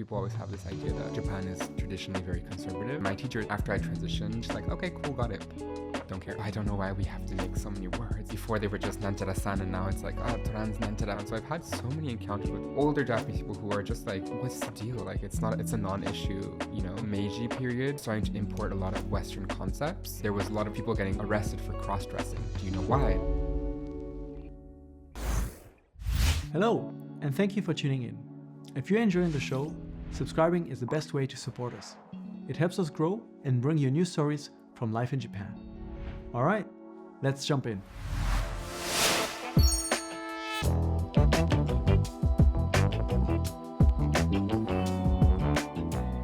people always have this idea that Japan is traditionally very conservative. My teacher, after I transitioned, she's like, okay, cool, got it. Don't care. I don't know why we have to make so many words. Before they were just nanchara-san, and now it's like, oh, trans nanchara. And so I've had so many encounters with older Japanese people who are just like, what's the deal? Like, it's a non-issue, you know. Meiji period, starting to import a lot of Western concepts. There was a lot of people getting arrested for cross-dressing. Do you know why? Hello, and thank you for tuning in. If you're enjoying the show, subscribing is the best way to support us. It helps us grow and bring you new stories from life in Japan. All right, let's jump in.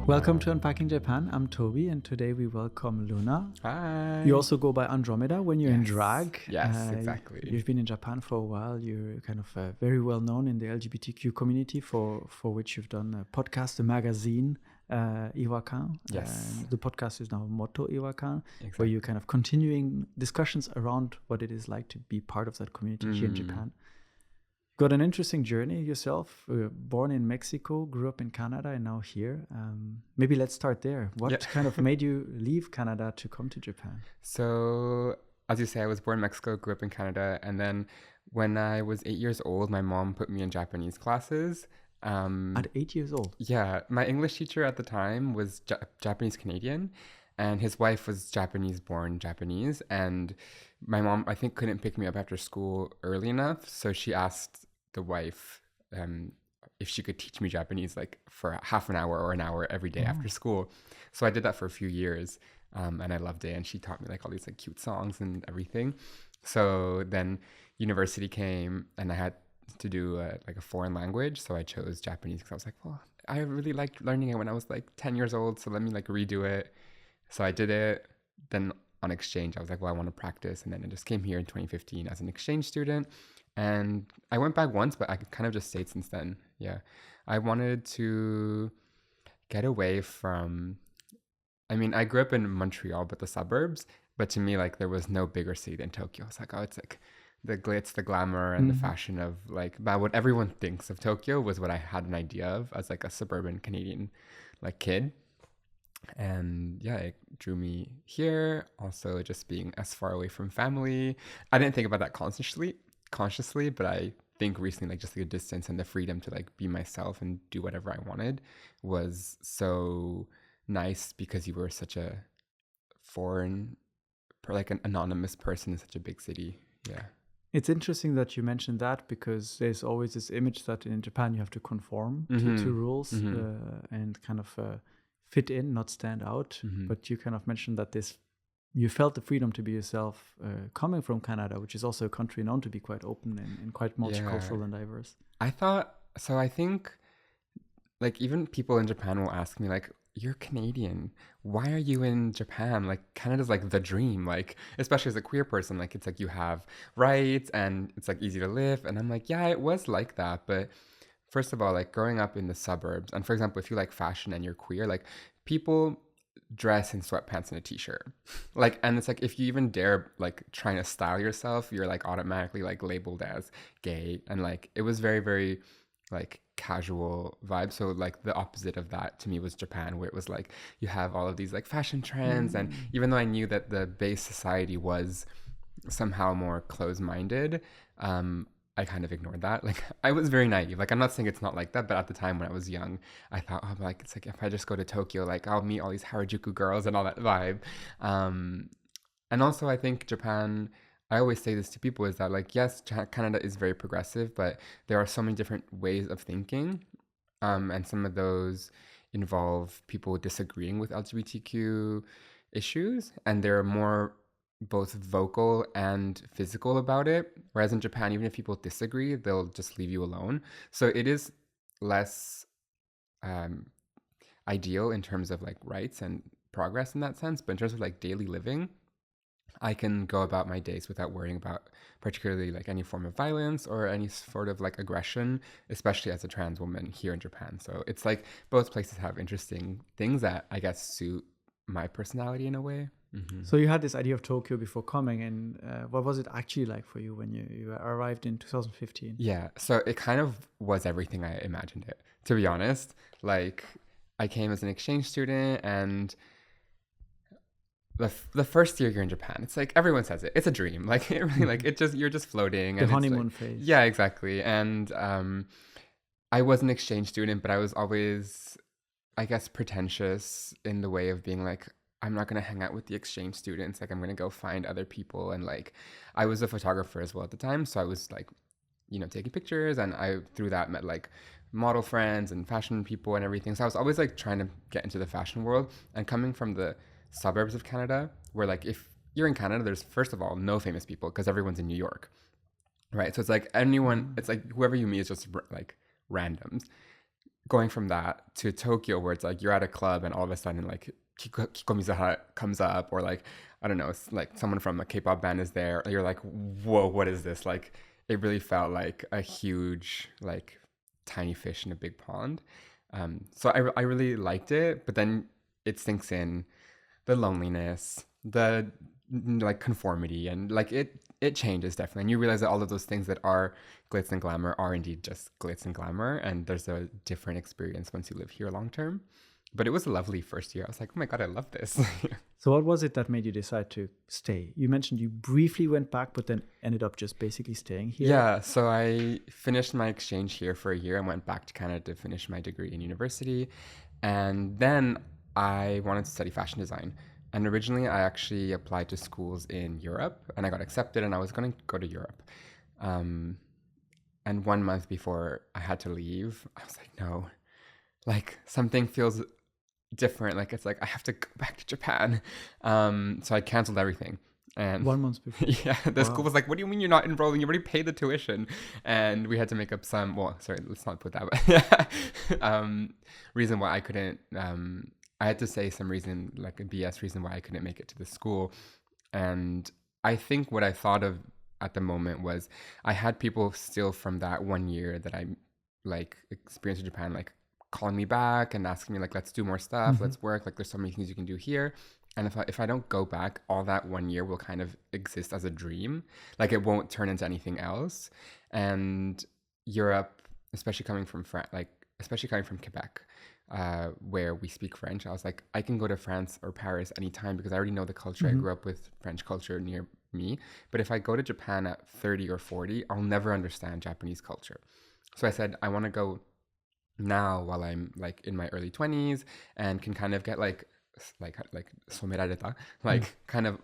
Welcome to Unpacking Japan. I'm Toby, and today we welcome Luna. Hi. You also go by Andromeda when you're in drag. Yes, exactly. You've been in Japan for a while. You're kind of very well known in the LGBTQ community, for which you've done a podcast, a magazine, Iwakan. Yes. The podcast is now Motto Iwakan, Exactly. where you're kind of continuing discussions around what it is like to be part of that community here in Japan. Got an interesting journey yourself. Born in Mexico, grew up in Canada, and now here. Maybe let's start there. What kind of made you leave Canada to come to Japan? So, as you say, I was born in Mexico, grew up in Canada, and then when I was 8 years old, my mom put me in Japanese classes. At 8 years old? Yeah, my English teacher at the time was Japanese Canadian, and his wife was Japanese-born Japanese, and my mom, I think, couldn't pick me up after school early enough, so she asked the wife if she could teach me Japanese like for half an hour or an hour every day after school. So I did that for a few years, and I loved it, and she taught me like all these like cute songs and everything. So then university came, and I had to do like a foreign language, so I chose Japanese because I was like, well, I really liked learning it when I was like 10 years old, so let me like redo it. So I did it. Then on exchange, I was like, well, I want to practice. And then I just came here in 2015 as an exchange student. And I went back once, but I kind of just stayed since then. Yeah. I wanted to get away from, I mean, I grew up in Montreal, but the suburbs. But to me, like, there was no bigger city than Tokyo. It's like, oh, it's like the glitz, the glamour, and the fashion of like, but what everyone thinks of Tokyo was what I had an idea of as like a suburban Canadian like kid. And yeah, it drew me here. Also, just being as far away from family. I didn't think about that consciously, but I think recently, like, just the distance and the freedom to like be myself and do whatever I wanted was so nice, because you were such a foreign, like an anonymous person in such a big city. Yeah. It's interesting that you mentioned that, because there's always this image that in Japan you have to conform to rules and kind of fit in, not stand out. But you kind of mentioned that you felt the freedom to be yourself coming from Canada, which is also a country known to be quite open and quite multicultural and diverse. I think like even people in Japan will ask me like, you're Canadian, why are you in Japan? Like, Canada's like the dream, like, especially as a queer person, like, it's like you have rights and it's like easy to live. And I'm like, yeah, it was like that, but first of all, like growing up in the suburbs, and for example, if you like fashion and you're queer, like people dress in sweatpants and a t-shirt, like, and it's like if you even dare like trying to style yourself, you're like automatically like labeled as gay. And like it was very, very like casual vibe. So like the opposite of that to me was Japan, where it was like you have all of these like fashion trends, and even though I knew that the base society was somehow more closed-minded, I kind of ignored that. Like, I was very naive. Like, I'm not saying it's not like that, but at the time when I was young, I thought, oh, like, it's like if I just go to Tokyo, like, I'll meet all these Harajuku girls and all that vibe. And also, I think Japan, I always say this to people, is that, like, yes, Canada is very progressive, but there are so many different ways of thinking. And some of those involve people disagreeing with LGBTQ issues, and they're more both vocal and physical about it, whereas in Japan, even if people disagree, they'll just leave you alone. So it is less ideal in terms of like rights and progress in that sense, but in terms of like daily living, I can go about my days without worrying about particularly like any form of violence or any sort of like aggression, especially as a trans woman here in Japan. So it's like both places have interesting things that I guess suit my personality in a way. So you had this idea of Tokyo before coming, and what was it actually like for you when you arrived in 2015? Yeah, so it kind of was everything I imagined it, to be honest. Like, I came as an exchange student, and the first year you're in Japan, it's like everyone says it. It's a dream. Like, it really, like, it just, you're just floating. The and honeymoon it's like, phase. Yeah, exactly. And I was an exchange student, but I was always, I guess, pretentious in the way of being like, I'm not going to hang out with the exchange students. Like, I'm going to go find other people. And like, I was a photographer as well at the time. So I was like, taking pictures. And I, through that, met like model friends and fashion people and everything. So I was always like trying to get into the fashion world. And coming from the suburbs of Canada, where like, if you're in Canada, there's first of all, no famous people because everyone's in New York. Right. So it's like anyone, it's like whoever you meet is just like randoms. Going from that to Tokyo, where it's like you're at a club and all of a sudden like Kiko Mizuhara comes up, or like, I don't know, it's like someone from a K-pop band is there. You're like, whoa, what is this? Like, it really felt like a huge, like, tiny fish in a big pond. So I really liked it, but then it sinks in the loneliness, the like conformity, and like it changes definitely, and you realize that all of those things that are glitz and glamour are indeed just glitz and glamour, and there's a different experience once you live here long term. But it was a lovely first year. I was like, oh my god, I love this. So what was it that made you decide to stay? You mentioned you briefly went back, but then ended up just basically staying here. Yeah, so I finished my exchange here for a year and went back to Canada to finish my degree in university, and then I wanted to study fashion design. And originally, I actually applied to schools in Europe, and I got accepted, and I was going to go to Europe. And 1 month before I had to leave, I was like, no, like something feels different. Like, it's like I have to go back to Japan. So I canceled everything. And 1 month before. yeah, the school was like, what do you mean you're not enrolling? You already paid the tuition. And we had to make up some, well, sorry, let's not put that, but reason why I couldn't, I had to say some reason, like a BS reason why I couldn't make it to the school. And I think what I thought of at the moment was I had people still from that 1 year that I like experienced in Japan, like calling me back and asking me like, let's do more stuff, let's work. Like, there's so many things you can do here. And if I don't go back, all that 1 year will kind of exist as a dream. Like, it won't turn into anything else. And Europe, especially coming from especially coming from Quebec, where we speak French, I was like, I can go to France or Paris anytime because I already know the culture. I grew up with French culture near me. But if I go to Japan at 30 or 40, I'll never understand Japanese culture. So I said, I want to go now while I'm like in my early 20s and can kind of get like somerareta, like kind of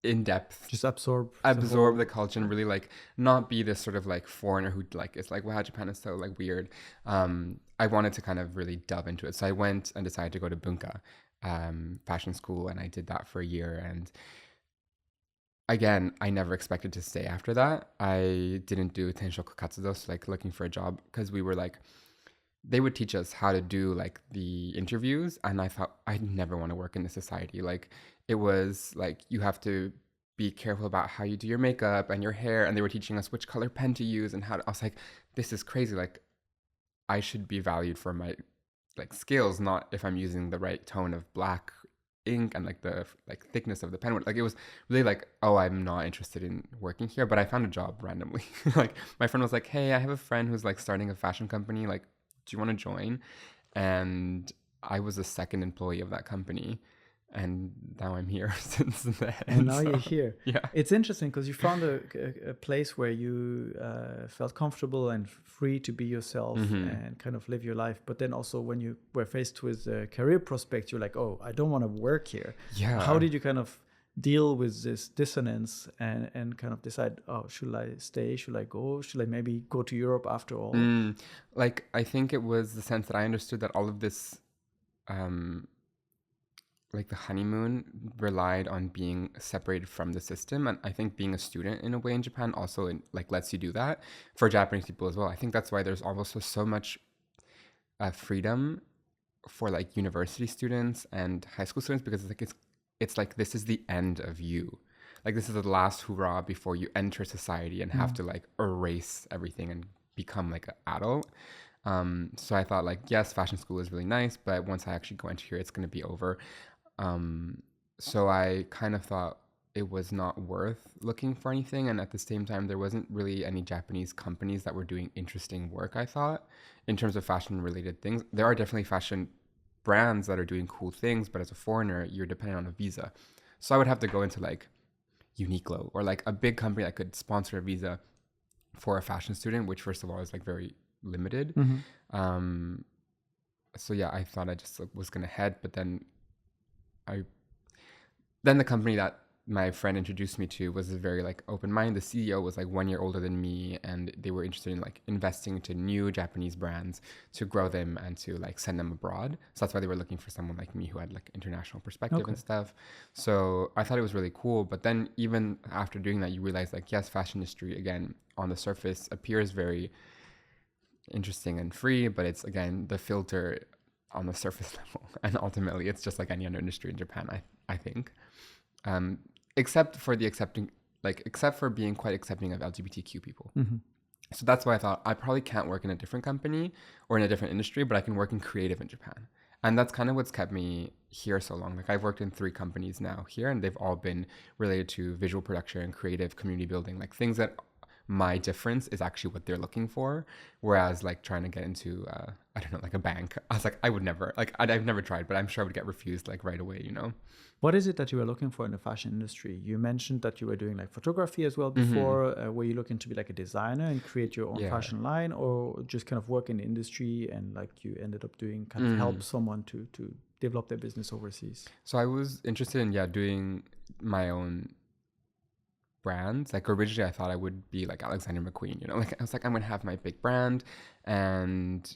in depth, Just absorb the culture and really like not be this sort of like foreigner who like is like, wow, Japan is so like weird. I wanted to kind of really delve into it, so I went and decided to go to Bunka fashion school, and I did that for a year. And again, I never expected to stay after that. I didn't do tenshoku katsudo, so like looking for a job, because we were like, they would teach us how to do like the interviews, and I thought I'd never want to work in this society. Like, it was like you have to be careful about how you do your makeup and your hair, and they were teaching us which color pen to use and how to, I was like, this is crazy. Like, I should be valued for my like skills, not if I'm using the right tone of black ink and like the like thickness of the pen. Like, it was really like, oh, I'm not interested in working here. But I found a job randomly. Like, my friend was like, hey, I have a friend who's like starting a fashion company, like, do you want to join? And I was a second employee of that company, and now I'm here since then. And now you're here. Yeah, it's interesting because you found a place where you felt comfortable and free to be yourself and kind of live your life. But then also when you were faced with career prospects, you're like, oh, I don't want to work here. Yeah. How did you kind of deal with this dissonance and kind of decide, oh, should I stay? Should I go? Should I maybe go to Europe after all? Like, I think it was the sense that I understood that all of this, like the honeymoon relied on being separated from the system. And I think being a student in a way in Japan also like lets you do that for Japanese people as well. I think that's why there's also so much freedom for like university students and high school students, because it's like, this is the end of you. Like, this is the last hurrah before you enter society and have to like erase everything and become like an adult. So I thought like, yes, fashion school is really nice, but once I actually go into here, it's going to be over. so I kind of thought it was not worth looking for anything. And at the same time, there wasn't really any Japanese companies that were doing interesting work, I thought, in terms of fashion related things. There are definitely fashion brands that are doing cool things, but as a foreigner, you're dependent on a visa. So I would have to go into like Uniqlo or like a big company that could sponsor a visa for a fashion student, which first of all is like very limited. Um, so yeah, I thought I just was gonna head, but I then the company that my friend introduced me to was very like open minded. The CEO was like 1 year older than me, and they were interested in like investing into new Japanese brands to grow them and to like send them abroad. So that's why they were looking for someone like me who had like international perspective and stuff. So I thought it was really cool. But then even after doing that, you realize like, yes, fashion industry again on the surface appears very interesting and free, but it's again the filter on the surface level, and ultimately it's just like any other industry in Japan. I think. Um, except for being quite accepting of LGBTQ people. So that's why I thought I probably can't work in a different company or in a different industry, but I can work in creative in Japan. And that's kind of what's kept me here so long. Like I've worked in 3 companies now here, and they've all been related to visual production, creative, community building, like things that my difference is actually what they're looking for. Whereas like trying to get into, I don't know, like a bank, I was like, I would never, like I've never tried, but I'm sure I would get refused like right away, you know? What is it that you were looking for in the fashion industry? You mentioned that you were doing like photography as well before. Were you looking to be like a designer and create your own fashion line, or just kind of work in the industry and like you ended up doing kind of help someone to develop their business overseas? So I was interested in, doing my own brands. Like originally I thought I would be like Alexander McQueen, you know, like I was like, I'm gonna have my big brand. And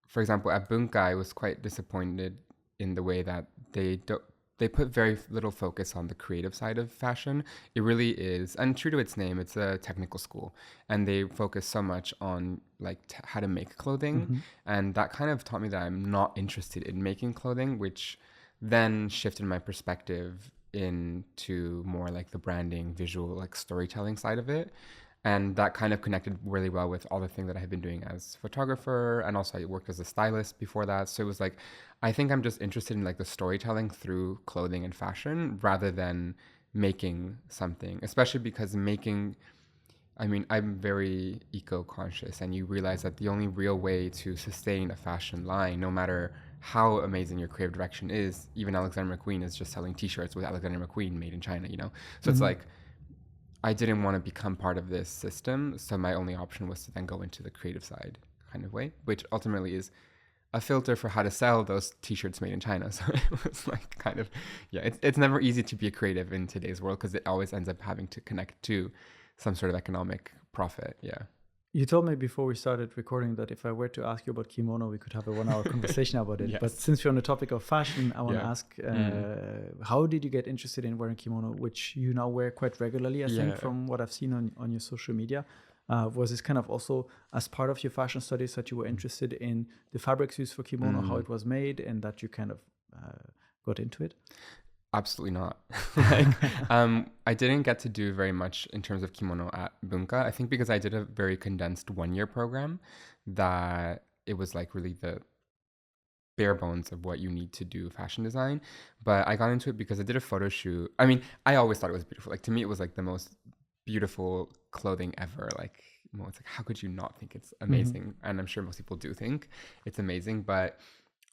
for example, at Bunka, I was quite disappointed in the way that they put very little focus on the creative side of fashion. It really is, and true to its name, it's a technical school, and they focus so much on like how to make clothing, and that kind of taught me that I'm not interested in making clothing, which then shifted my perspective into more like the branding, visual, like storytelling side of it. And that kind of connected really well with all the things that I had been doing as photographer, and also I worked as a stylist before that. So it was like, I think I'm just interested in like the storytelling through clothing and fashion rather than making something, especially because I mean, I'm very eco-conscious, and you realize that the only real way to sustain a fashion line, no matter how amazing your creative direction is, even Alexander McQueen is just selling t-shirts with Alexander McQueen made in China, you know? So it's like, I didn't want to become part of this system, so my only option was to then go into the creative side kind of way, which ultimately is a filter for how to sell those t-shirts made in China. So it was like kind of, it's never easy to be a creative in today's world because it always ends up having to connect to some sort of economic profit. Yeah. You told me before we started recording that if I were to ask you about kimono, we could have a 1 hour conversation about it. Yes. But since we're on the topic of fashion, I want to ask, how did you get interested in wearing kimono, which you now wear quite regularly, I think, from what I've seen on your social media? Was this kind of also as part of your fashion studies that you were interested in the fabrics used for kimono, how it was made, and that you kind of got into it? Absolutely not. Like, I didn't get to do very much in terms of kimono at Bunka. I think because I did a very condensed 1 year program, that it was like really the bare bones of what you need to do fashion design. But I got into it because I did a photo shoot. I mean, I always thought it was beautiful. Like to me, it was like the most beautiful clothing ever. Like, well, it's like, how could you not think it's amazing? And I'm sure most people do think it's amazing, but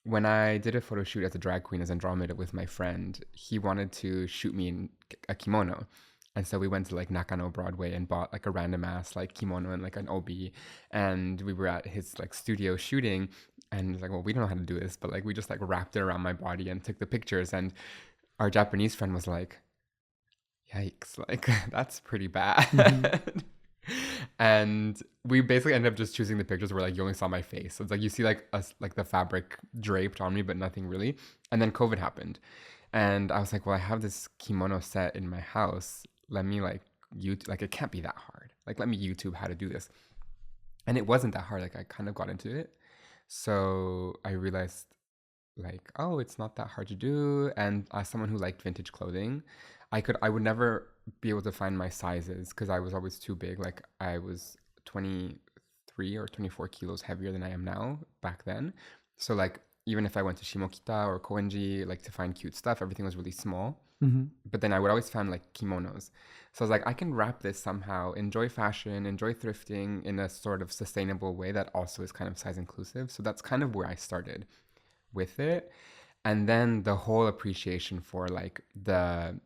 when I did a photo shoot as a drag queen as Andromeda with my friend, he wanted to shoot me in a kimono. And so we went to like Nakano Broadway and bought like a random ass like kimono and like an obi. And we were at his like studio shooting, and he's like, well, we don't know how to do this, but like we just like wrapped it around my body and took the pictures. And our Japanese friend was like, yikes, like that's pretty bad. And we basically ended up just choosing the pictures where like you only saw my face. So it's like you see like the fabric draped on me, but nothing really. And then COVID happened, and I was like, well, I have this kimono set in my house. Let me like it can't be that hard. Like let me YouTube how to do this. And it wasn't that hard. Like I kind of got into it. So I realized like, oh, it's not that hard to do. And as someone who liked vintage clothing, I would never be able to find my sizes because I was always too big. Like I was 23 or 24 kilos heavier than I am now back then. So like even if I went to Shimokita or Koenji, like to find cute stuff, everything was really small. Mm-hmm. But then I would always find like kimonos. So I was like, I can wrap this somehow, enjoy fashion, enjoy thrifting in a sort of sustainable way that also is kind of size inclusive. So that's kind of where I started with it. And then the whole appreciation for like the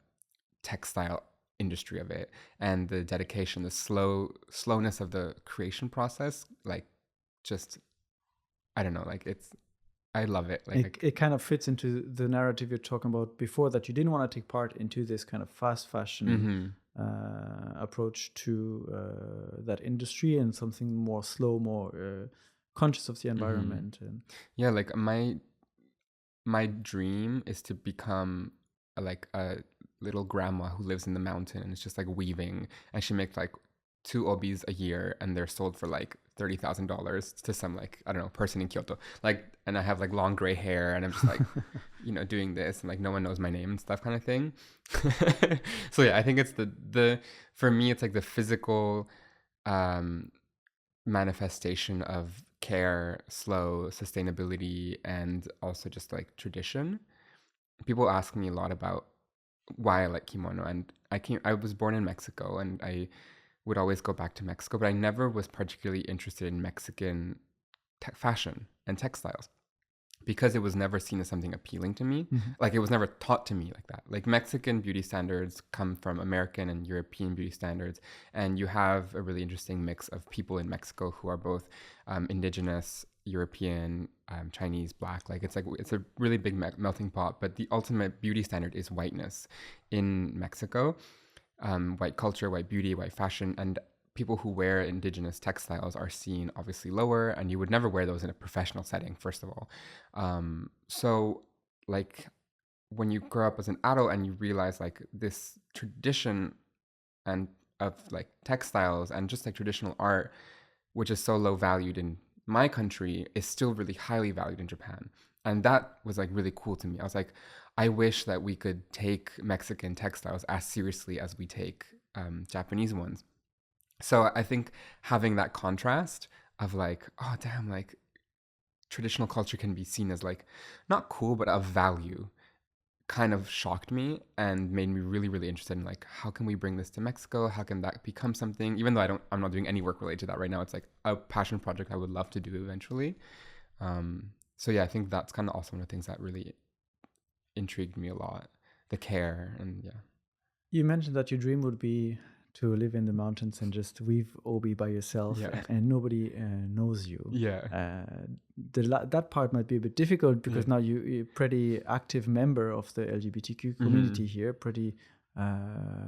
textile industry of it and the dedication, the slowness of the creation process, like just, I don't know, like I love it. Like it kind of fits into the narrative you're talking about before, that you didn't want to take part into this kind of fast fashion approach to that industry, and something more slow, more conscious of the environment. And yeah, like my dream is to become like a little grandma who lives in the mountain and it's just like weaving, and she makes like 2 obis a year and they're sold for like $30,000 to some like, I don't know, person in Kyoto. Like, and I have like long gray hair and I'm just like, you know, doing this and like no one knows my name and stuff kind of thing. So yeah, I think it's the for me it's like the physical manifestation of care, slow, sustainability, and also just like tradition. People ask me a lot about why I like kimono, and I was born in Mexico and I would always go back to Mexico, but I never was particularly interested in Mexican fashion and textiles because it was never seen as something appealing to me. Like it was never taught to me like that. Like Mexican beauty standards come from American and European beauty standards, and you have a really interesting mix of people in Mexico who are both indigenous, European, Chinese, Black. Like it's a really big melting pot. But the ultimate beauty standard is whiteness in Mexico. White culture, white beauty, white fashion, and people who wear indigenous textiles are seen obviously lower, and you would never wear those in a professional setting, first of all. So like when you grow up as an adult and you realize like this tradition and of like textiles and just like traditional art, which is so low valued in my country, is still really highly valued in Japan. And that was like really cool to me. I was like, I wish that we could take Mexican textiles as seriously as we take Japanese ones. So I think having that contrast of like, oh damn, like traditional culture can be seen as like not cool but of value, kind of shocked me and made me really, really interested in like, how can we bring this to Mexico? How can that become something? Even though I'm not doing any work related to that right now. It's like a passion project I would love to do eventually. So yeah, I think that's kind of also one of the things that really intrigued me a lot. The care and yeah. You mentioned that your dream would be to live in the mountains and just weave obi by yourself, and nobody knows you. Yeah. That part might be a bit difficult because now you're a pretty active member of the LGBTQ community here.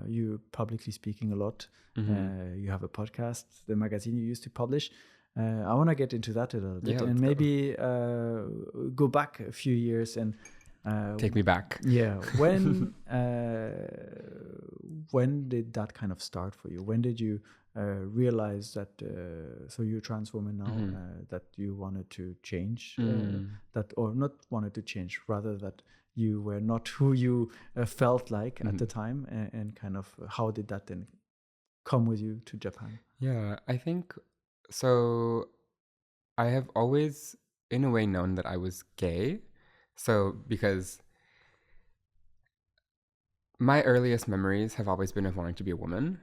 You're publicly speaking a lot. You have a podcast, the magazine you used to publish. I want to get into that a little bit, and maybe go back a few years and take me back. Yeah. When did that kind of start for you? When did you realize that, so you're a trans woman now, that you wanted to change, that, or not wanted to change, rather that you were not who you felt like at the time, and kind of how did that then come with you to Japan? Yeah, I think so. I have always, in a way, known that I was gay. So, because my earliest memories have always been of wanting to be a woman.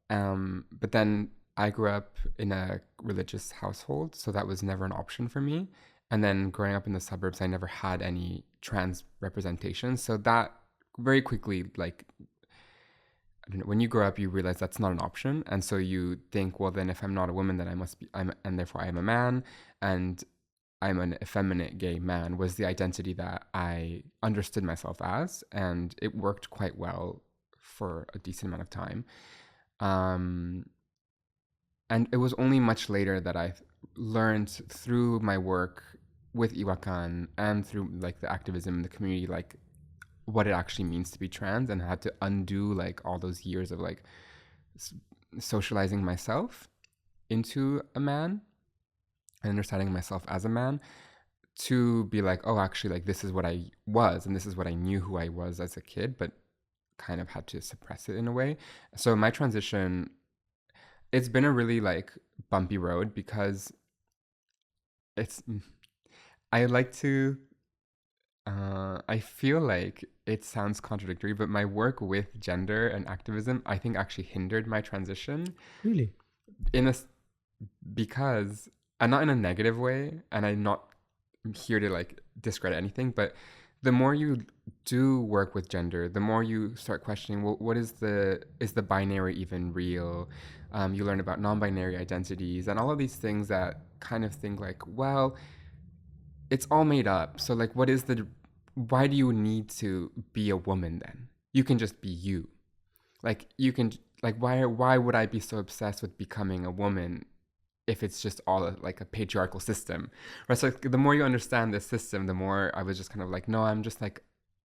But then I grew up in a religious household, so that was never an option for me. And then growing up in the suburbs, I never had any trans representation. So that very quickly, like, I don't know, when you grow up, you realize that's not an option. And so you think, well, then if I'm not a woman, then and therefore I am a man. And I'm an effeminate gay man was the identity that I understood myself as, and it worked quite well for a decent amount of time. And it was only much later that I learned through my work with Iwakan and through like the activism in the community, like what it actually means to be trans, and had to undo like all those years of like socializing myself into a man and understanding myself as a man, to be like, oh, actually, like this is what I was, and this is what I knew who I was as a kid, but kind of had to suppress it in a way. So my transition, it's been a really like bumpy road because I like to. I feel like it sounds contradictory, but my work with gender and activism, I think, actually hindered my transition. Really? In a because, and not in a negative way, and I'm not here to like discredit anything, but the more you do work with gender, the more you start questioning, well, what is the binary even real? You learn about non-binary identities and all of these things that kind of think like, well, it's all made up. So like, why do you need to be a woman then? You can just be you. Like you can, like, why would I be so obsessed with becoming a woman if it's just all like a patriarchal system, right? So like, the more you understand this system, the more I was just kind of like, no, I'm just like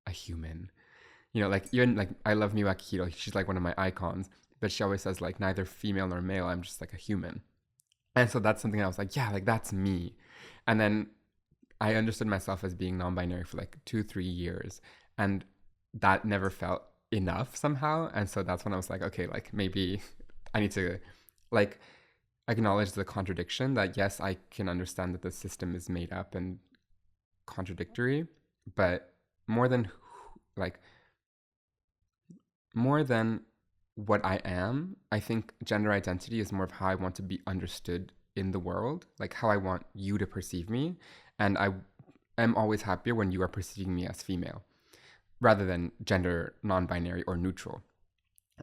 a human, like even like I love Miwa Akihiro, she's like one of my icons, but she always says like neither female nor male, I'm just like a human. And so that's something I was like, yeah, like that's me. And then I understood myself as being non-binary for like 2-3 years, and that never felt enough somehow. And so that's when I was like, okay, like maybe I need to like acknowledge the contradiction that yes, I can understand that the system is made up and contradictory, but more than what I am, I think gender identity is more of how I want to be understood in the world, like how I want you to perceive me. And I am always happier when you are perceiving me as female rather than gender non-binary or neutral.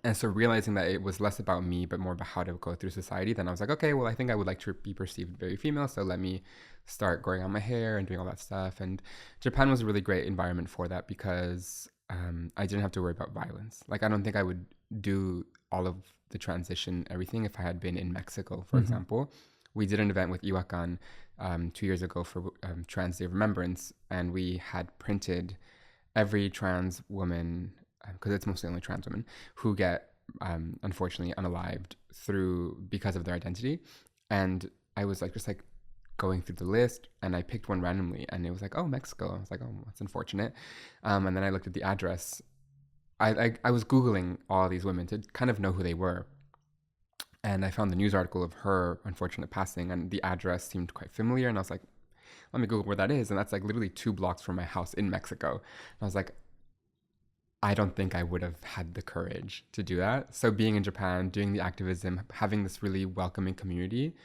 And so realizing that it was less about me, but more about how to go through society, then I was like, okay, well, I think I would like to be perceived very female. So let me start growing out my hair and doing all that stuff. And Japan was a really great environment for that because I didn't have to worry about violence. Like, I don't think I would do all of the transition, everything, if I had been in Mexico, for example. We did an event with Iwakan 2 years ago for Trans Day of Remembrance. And we had printed every trans woman, because it's mostly only trans women, who get unfortunately unalived because of their identity. And I was like just like going through the list, and I picked one randomly, and it was like, oh, Mexico. I was like, oh, that's unfortunate. And then I looked at the address. I was Googling all these women to kind of know who they were. And I found the news article of her unfortunate passing, and the address seemed quite familiar. And I was like, let me Google where that is. And that's like literally 2 blocks from my house in Mexico. And I was like, I don't think I would have had the courage to do that. So being in Japan, doing the activism, having this really welcoming community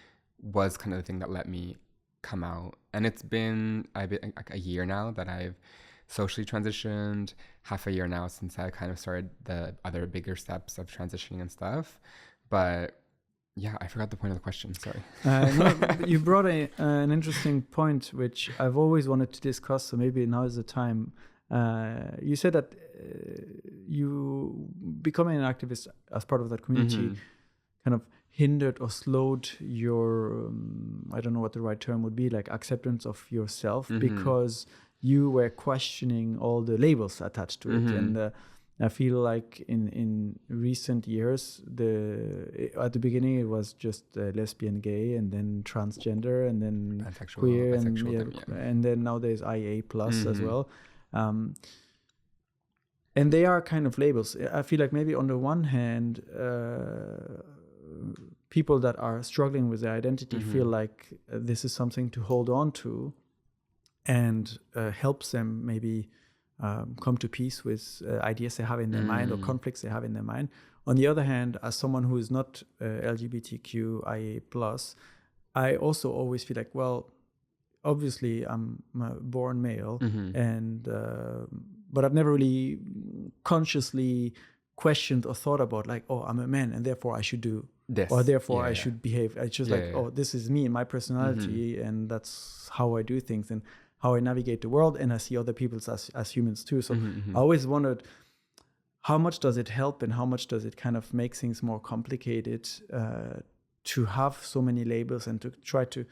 was kind of the thing that let me come out. And it's been like a year now that I've socially transitioned, half a year now since I kind of started the other bigger steps of transitioning and stuff. But yeah, I forgot the point of the question. Sorry. No, you brought an interesting point, which I've always wanted to discuss. So maybe now is the time. You said that you becoming an activist as part of that community kind of hindered or slowed your, I don't know what the right term would be, like acceptance of yourself, because you were questioning all the labels attached to it. And I feel like in recent years, at the beginning it was just lesbian, gay, and then transgender, and then Pansexual, queer, bisexual, and then now there's IA plus as well. And they are kind of labels. I feel like maybe on the one hand, people that are struggling with their identity feel like this is something to hold on to, and helps them maybe come to peace with ideas they have in their mind or conflicts they have in their mind. On the other hand, as someone who is not LGBTQ IA+, I also always feel like, well, obviously I'm a born male, and but I've never really consciously questioned or thought about like, oh, I'm a man and therefore I should do this, or therefore I should behave. It's just oh, this is me and my personality, and that's how I do things and how I navigate the world, and I see other people as humans too. So I always wondered, how much does it help and how much does it kind of make things more complicated to have so many labels and to try to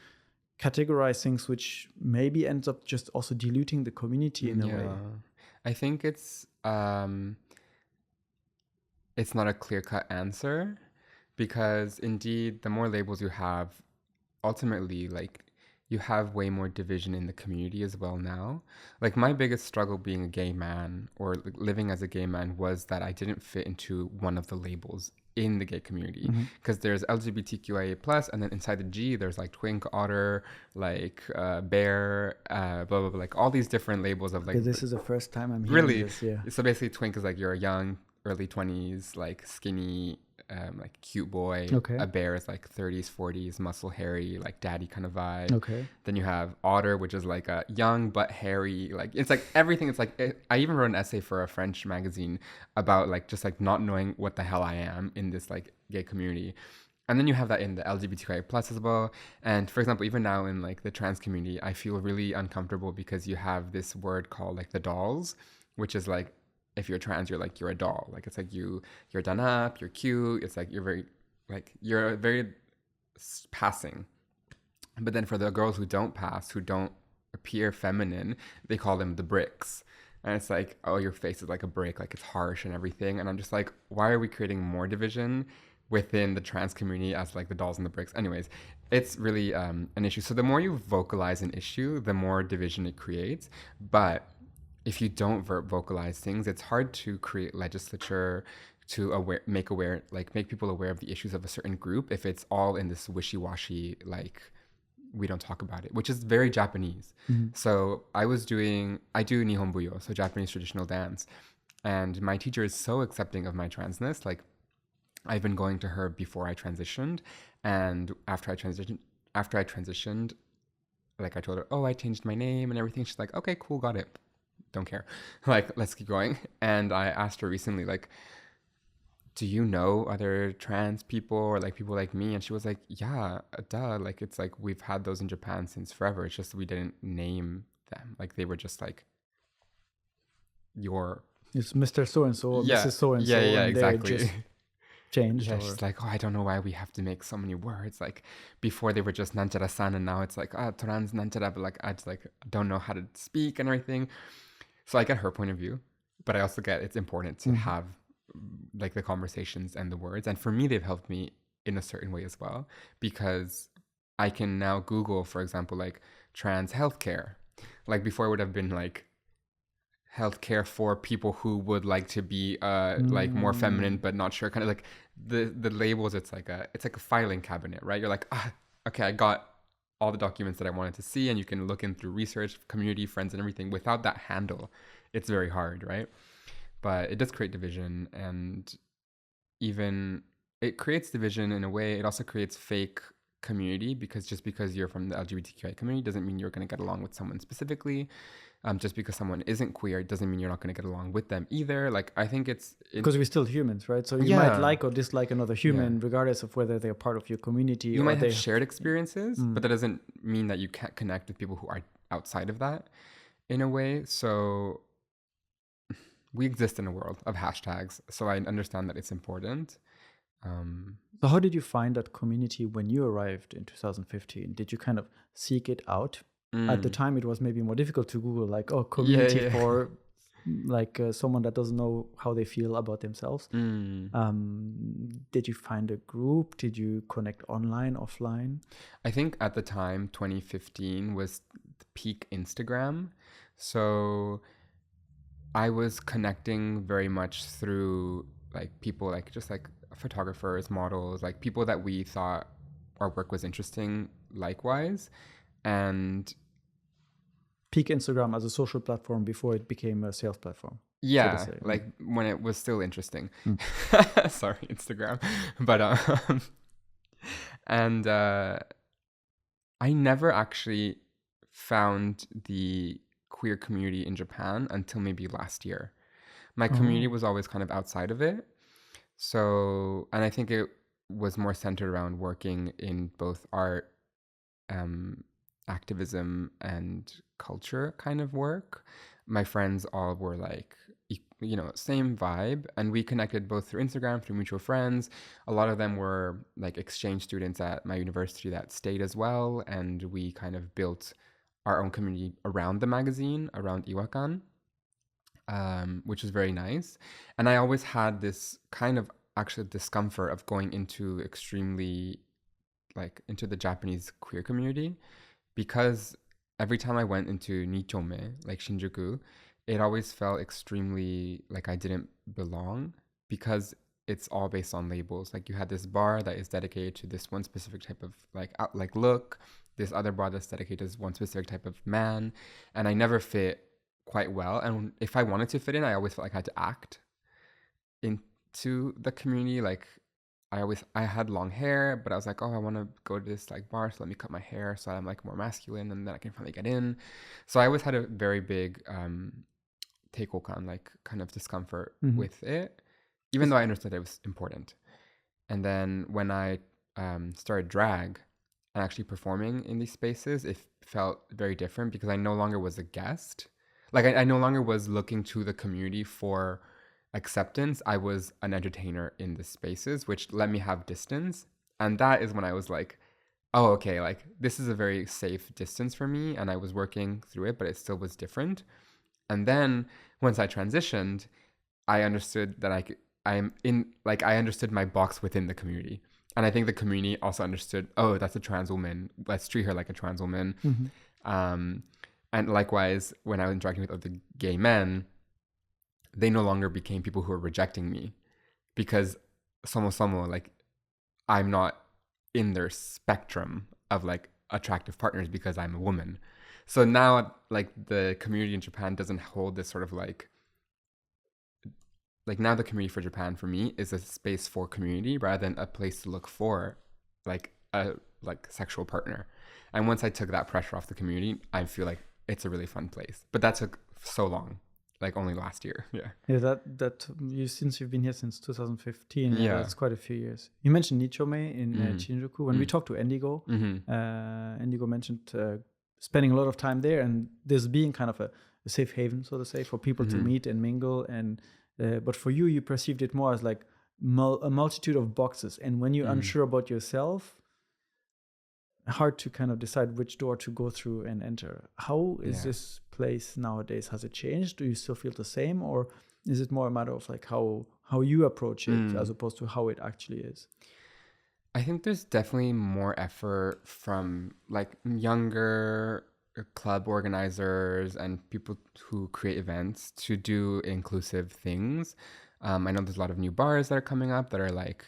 categorize things, which maybe ends up just also diluting the community in a way. I think it's not a clear-cut answer, because indeed the more labels you have, ultimately, like, you have way more division in the community as well now. Like, my biggest struggle being a gay man or living as a gay man was that I didn't fit into one of the labels in the gay community, because there's LGBTQIA plus, and then inside the G there's like twink, otter, like bear, blah blah blah, like all these different labels of like. Okay, this is the first time I'm hearing this. Yeah. So basically, twink is like you're a young, early 20s, like skinny, like cute boy. Okay. A bear is like 30s, 40s, muscle, hairy, like daddy kind of vibe. Okay. Then you have otter, which is like a young but hairy, like it's like everything. It's like I even wrote an essay for a French magazine about like just like not knowing what the hell I am in this like gay community. And then you have that in the LGBTQIA plus as well. And for example, even now in like the trans community, I feel really uncomfortable because you have this word called like the dolls, which is like, if you're trans, you're like, you're a doll. Like, it's like you're done up, you're cute. It's like you're very passing. But then for the girls who don't pass, who don't appear feminine, they call them the bricks. And it's like, oh, your face is like a brick, like it's harsh and everything. And I'm just like, why are we creating more division within the trans community as like the dolls and the bricks? Anyways, it's really an issue. So the more you vocalize an issue, the more division it creates. But if you don't vocalize things, it's hard to create legislature to make people aware of the issues of a certain group if it's all in this wishy-washy, like, we don't talk about it, which is very Japanese. So I do Nihon Buyo, so Japanese traditional dance. And my teacher is so accepting of my transness. Like, I've been going to her before I transitioned. And after I transitioned, like I told her, oh, I changed my name and everything. She's like, okay, cool, got it. Don't care. Like, let's keep going. And I asked her recently, like, do you know other trans people or like people like me? And she was like, yeah, duh. Like, it's like we've had those in Japan since forever. It's just we didn't name them. Like, they were just like it's Mr. So-and-so, yeah, Mrs. So-and-so. Yeah, and exactly. Just changed. Yeah, she's like, oh, I don't know why we have to make so many words. Like, before they were just nanchara-san, and now it's like, trans nanchara, but like, I just like don't know how to speak and everything. So I get her point of view, but I also get it's important to have like the conversations and the words. And for me, they've helped me in a certain way as well, because I can now Google, for example, like trans healthcare. Like, before it would have been like healthcare for people who would like to be like more feminine but not sure, kind of like the labels. It's like a filing cabinet, right? You're like, okay, I got all the documents that I wanted to see, and you can look in through research, community, friends, and everything. Without that handle, it's very hard, right? But it does create division, and even it creates division in a way. It also creates fake community, because just because you're from the LGBTQI community doesn't mean you're going to get along with someone specifically. Just because someone isn't queer doesn't mean you're not going to get along with them either. Like, I think it's because we're still humans, right? So you might like or dislike another human regardless of whether they're part of your community. You might have shared experiences, but that doesn't mean that you can't connect with people who are outside of that in a way. So we exist in a world of hashtags, so I understand that it's important. So how did you find that community when you arrived in 2015? Did you kind of seek it out? At the time, it was maybe more difficult to Google, like, community for like someone that doesn't know how they feel about themselves. Did you find a group? Did you connect online, offline? I think at the time, 2015 was the peak Instagram. So I was connecting very much through like people, like just like photographers, models, like people that we thought our work was interesting likewise. And peak Instagram as a social platform before it became a sales platform. Yeah, so like when it was still interesting. Sorry, Instagram. But and I never actually found the queer community in Japan until maybe last year. My community was always kind of outside of it. So, and I think it was more centered around working in both art, activism, and culture kind of work. My friends all were like, you know, same vibe, and we connected both through Instagram, through mutual friends. A lot of them were like exchange students at my university that stayed as well, and we kind of built our own community around the magazine, around Iwakan, which is very nice. And I always had this kind of actual discomfort of going into into the Japanese queer community, because every time I went into Nichome, like Shinjuku, it always felt extremely like I didn't belong, because it's all based on labels. Like you had this bar that is dedicated to this one specific type of like look, this other bar that's dedicated to this one specific type of man, and I never fit quite well. And if I wanted to fit in, I always felt like I had to act into the community. Like I had long hair, but I was like, oh, I want to go to this like bar, so let me cut my hair so I'm like more masculine, and then I can finally get in. So I always had a very big teikokan, like kind of discomfort with it, even though I understood it was important. And then when I started drag and actually performing in these spaces, it felt very different because I no longer was a guest. Like I no longer was looking to the community for acceptance. I was an entertainer in the spaces, which let me have distance. And that is when I was like, oh, okay, like this is a very safe distance for me. And I was working through it, but it still was different. And then once I transitioned, I understood that I understood my box within the community. And I think the community also understood, oh, that's a trans woman. Let's treat her like a trans woman. And likewise, when I was interacting with other gay men, they no longer became people who were rejecting me because somo, like I'm not in their spectrum of like attractive partners because I'm a woman. So now like the community in Japan doesn't hold this sort of like now the community for Japan for me is a space for community rather than a place to look for like a sexual partner. And once I took that pressure off the community, I feel like it's a really fun place. But that took so long, like only last year. Yeah, that you, since you've been here since 2015, that's quite a few years. You mentioned Nichome in Shinjuku. When we talked to Endigo, Endigo mentioned spending a lot of time there and this being kind of a safe haven, so to say, for people to meet and mingle. And but for you, you perceived it more as like a multitude of boxes. And when you're unsure about yourself, hard to kind of decide which door to go through and enter. How is this place nowadays? Has it changed? Do you still feel the same, or is it more a matter of like how you approach it as opposed to how it actually is? I think there's definitely more effort from like younger club organizers and people who create events to do inclusive things. I know there's a lot of new bars that are coming up that are like,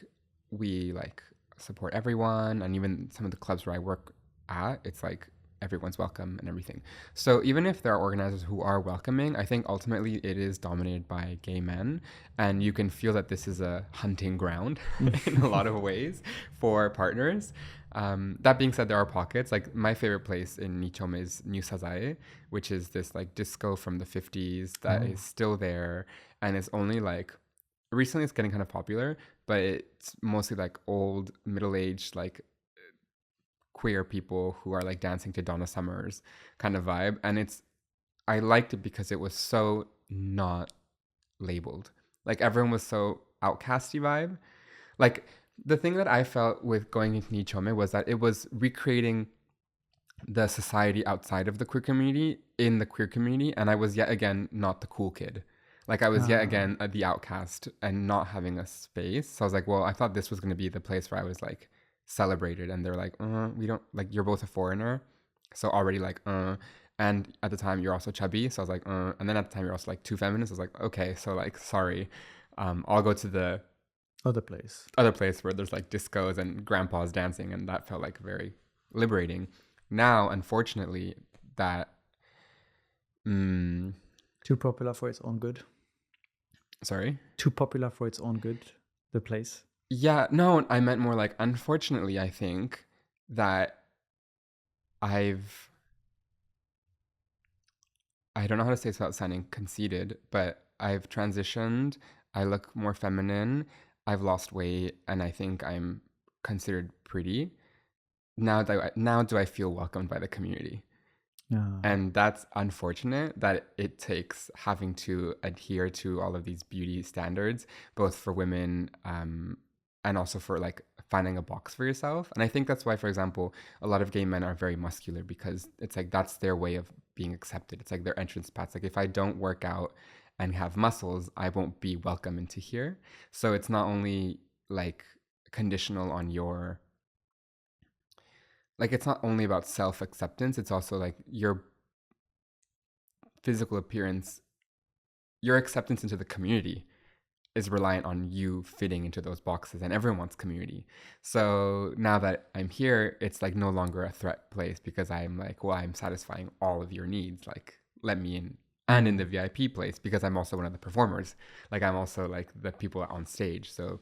we like support everyone, and even some of the clubs where I work at, it's like everyone's welcome and everything. So even if there are organizers who are welcoming, I think ultimately it is dominated by gay men, and you can feel that this is a hunting ground in a lot of ways for partners. That being said, there are pockets. Like my favorite place in Nichome is New Sazae, which is this like disco from the 50s that is still there, and it's only like recently it's getting kind of popular, but it's mostly like old middle-aged like queer people who are like dancing to Donna Summer's kind of vibe. And I liked it because it was so not labeled. Like everyone was so outcasty vibe. Like the thing that I felt with going into Nichome was that it was recreating the society outside of the queer community in the queer community, and I was yet again not the cool kid. Like I was yet again the outcast and not having a space. So I was like, well, I thought this was going to be the place where I was like celebrated, and they're like, we don't, like, you're both a foreigner, so already like and at the time you're also chubby, so I was like and then at the time you're also like too feminist. I was like, okay, so like sorry, I'll go to the other place where there's like discos and grandpas dancing, and that felt like very liberating. Now unfortunately that too popular for its own good. Sorry? Too popular for its own good, the place. Yeah, no, I meant more like, unfortunately, I think that I don't know how to say this without sounding conceited, but I've transitioned. I look more feminine. I've lost weight, and I think I'm considered pretty. Now do I feel welcomed by the community? And that's unfortunate that it takes having to adhere to all of these beauty standards, both for women and also for like finding a box for yourself. And I think that's why, for example, a lot of gay men are very muscular, because it's like that's their way of being accepted. It's like their entrance path. Like if I don't work out and have muscles, I won't be welcome into here. So it's not only like conditional on your, like, it's not only about self-acceptance, it's also like your physical appearance, your acceptance into the community is reliant on you fitting into those boxes, and everyone wants community. So now that I'm here, it's like no longer a threat place because I'm like, well, I'm satisfying all of your needs. Like, let me in. And in the VIP place because I'm also one of the performers. Like, I'm also like the people on stage. So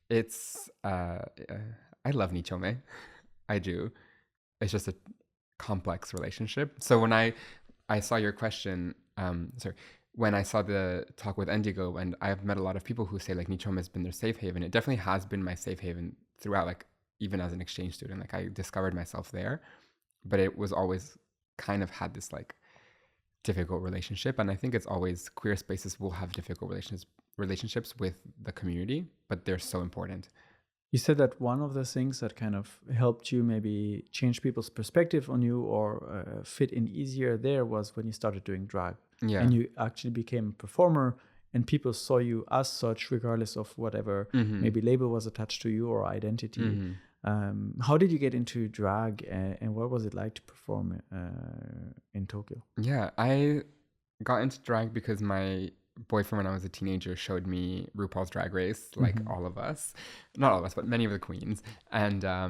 it's, I love Nichome. I do. It's just a complex relationship. So when I saw your question, when I saw the talk with Indigo, and I've met a lot of people who say like Nichome has been their safe haven. It definitely has been my safe haven throughout, like even as an exchange student. Like I discovered myself there, but it was always kind of had this like difficult relationship. And I think it's always queer spaces will have difficult relationships with the community, but they're so important. You said that one of the things that kind of helped you maybe change people's perspective on you or fit in easier there was when you started doing drag. Yeah. And you actually became a performer and people saw you as such, regardless of whatever maybe label was attached to you or identity. How did you get into drag and what was it like to perform in Tokyo? Yeah, I got into drag because my boyfriend when I was a teenager showed me RuPaul's Drag Race, like all of us, not all of us, but many of the queens. And I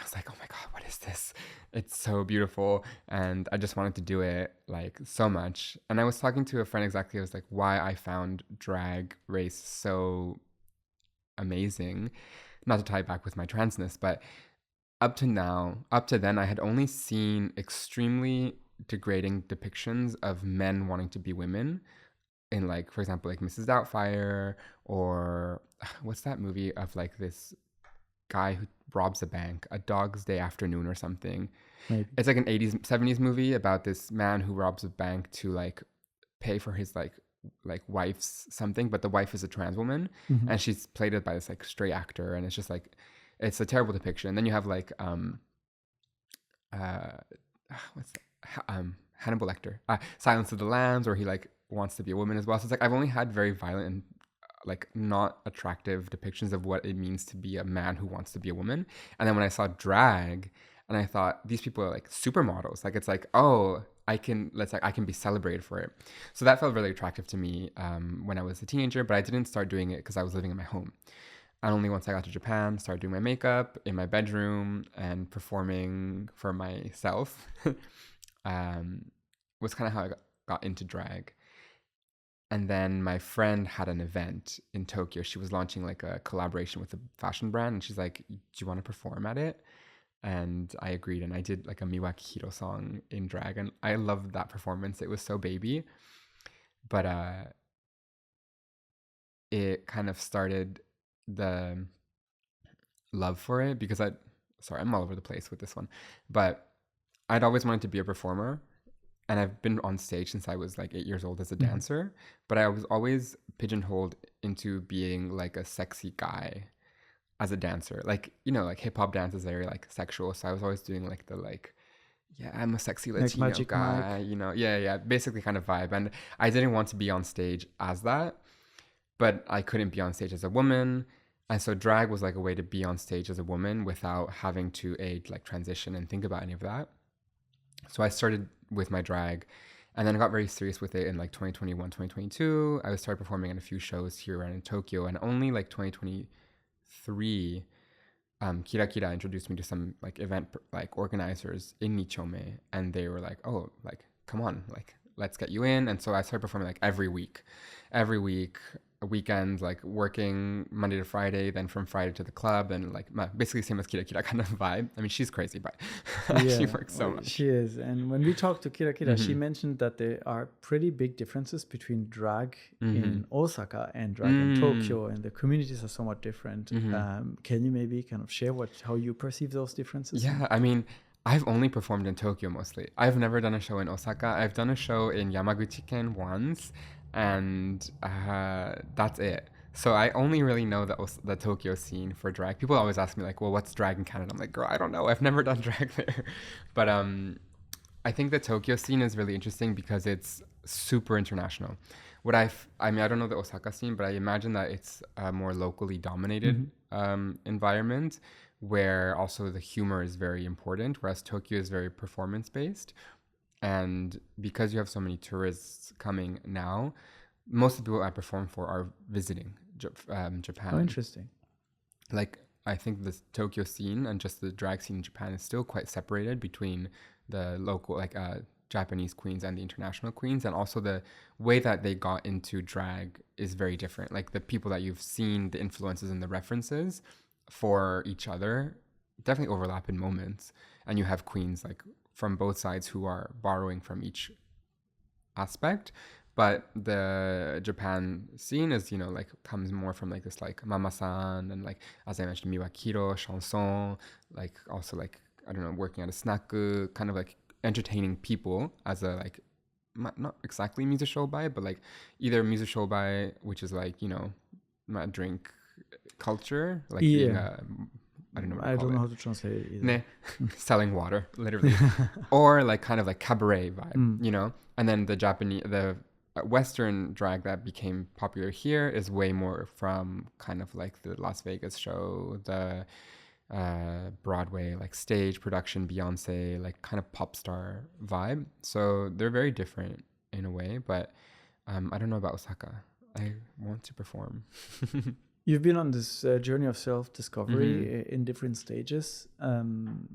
was like, oh my God, what is this? It's so beautiful. And I just wanted to do it like so much. And I was talking to a friend exactly, I was like, why I found Drag Race so amazing. Not to tie it back with my transness, but up to then, I had only seen extremely degrading depictions of men wanting to be women in, like, for example, like Mrs. Doubtfire, or what's that movie of like this guy who robs a bank, A Dog's Day Afternoon or something. Maybe. It's like an 80s 70s movie about this man who robs a bank to like pay for his like wife's something, but the wife is a trans woman and she's played it by this like straight actor, and it's just like it's a terrible depiction. And then you have like what's that? Hannibal Lecter, Silence of the Lambs, where he like wants to be a woman as well. So it's like I've only had very violent and like not attractive depictions of what it means to be a man who wants to be a woman. And then when I saw drag, and I thought these people are like supermodels, like it's like, oh, I can be celebrated for it. So that felt really attractive to me when I was a teenager, but I didn't start doing it because I was living in my home. And only once I got to Japan, started doing my makeup in my bedroom and performing for myself was kind of how I got into drag. And then my friend had an event in Tokyo. She was launching like a collaboration with a fashion brand. And she's like, do you want to perform at it? And I agreed. And I did like a Miwaki Hiro song in drag. And I loved that performance. It was so baby. But it kind of started the love for it because I'm all over the place with this one. But I'd always wanted to be a performer. And I've been on stage since I was like 8 years old as a dancer, but I was always pigeonholed into being like a sexy guy as a dancer. Like, you know, like hip hop dance is very like sexual. So I was always doing like the like, yeah, I'm a sexy Latino Magic guy, Mike. you know, yeah, basically kind of vibe. And I didn't want to be on stage as that, but I couldn't be on stage as a woman. And so drag was like a way to be on stage as a woman without having to like transition and think about any of that. So I started with my drag, and then I got very serious with it in like 2021, 2022. I started performing in a few shows here around in Tokyo, and only like 2023, Kira Kira introduced me to some like event like organizers in Nichome, and they were like, oh, like, come on, like, let's get you in. And so I started performing like every week, a weekend, like working Monday to Friday, then from Friday to the club, and like basically same as Kira Kira kind of vibe. I mean, she's crazy, but she works so much. She is. And when we talked to Kira Kira, she mentioned that there are pretty big differences between drag in Osaka and drag in Tokyo, and the communities are somewhat different. Can you maybe kind of share how you perceive those differences? Yeah, I mean, I've only performed in Tokyo mostly. I've never done a show in Osaka. I've done a show in Yamaguchi-ken once, and that's it. So I only really know the Tokyo scene for drag. People always ask me like, well, what's drag in Canada? I'm like, girl, I don't know. I've never done drag there. But I think the Tokyo scene is really interesting because it's super international. I mean, I don't know the Osaka scene, but I imagine that it's a more locally dominated environment where also the humor is very important, whereas Tokyo is very performance-based. And because you have so many tourists coming now, most of the people I perform for are visiting Japan. Oh, interesting. Like, I think the Tokyo scene and just the drag scene in Japan is still quite separated between the local, like, Japanese queens and the international queens. And also the way that they got into drag is very different. Like, the people that you've seen, the influences and the references for each other definitely overlap in moments. And you have queens, like, from both sides who are borrowing from each aspect. But the Japan scene is, you know, like, comes more from like this, like, mama-san and, like, as I mentioned, miwakiro, chanson, like, also, like, I don't know, working at a snack, kind of like entertaining people as a, like, not exactly misushobai, but like either misushobai, which is like, you know, drink culture, like being a, I don't know what you call know it. how to translate it either. Nah, selling water, literally. Or like kind of like cabaret vibe, you know? And then the Western drag that became popular here is way more from kind of like the Las Vegas show, the Broadway, like stage production, Beyonce, like kind of pop star vibe. So they're very different in a way, but I don't know about Osaka. I want to perform. You've been on this journey of self-discovery in different stages, and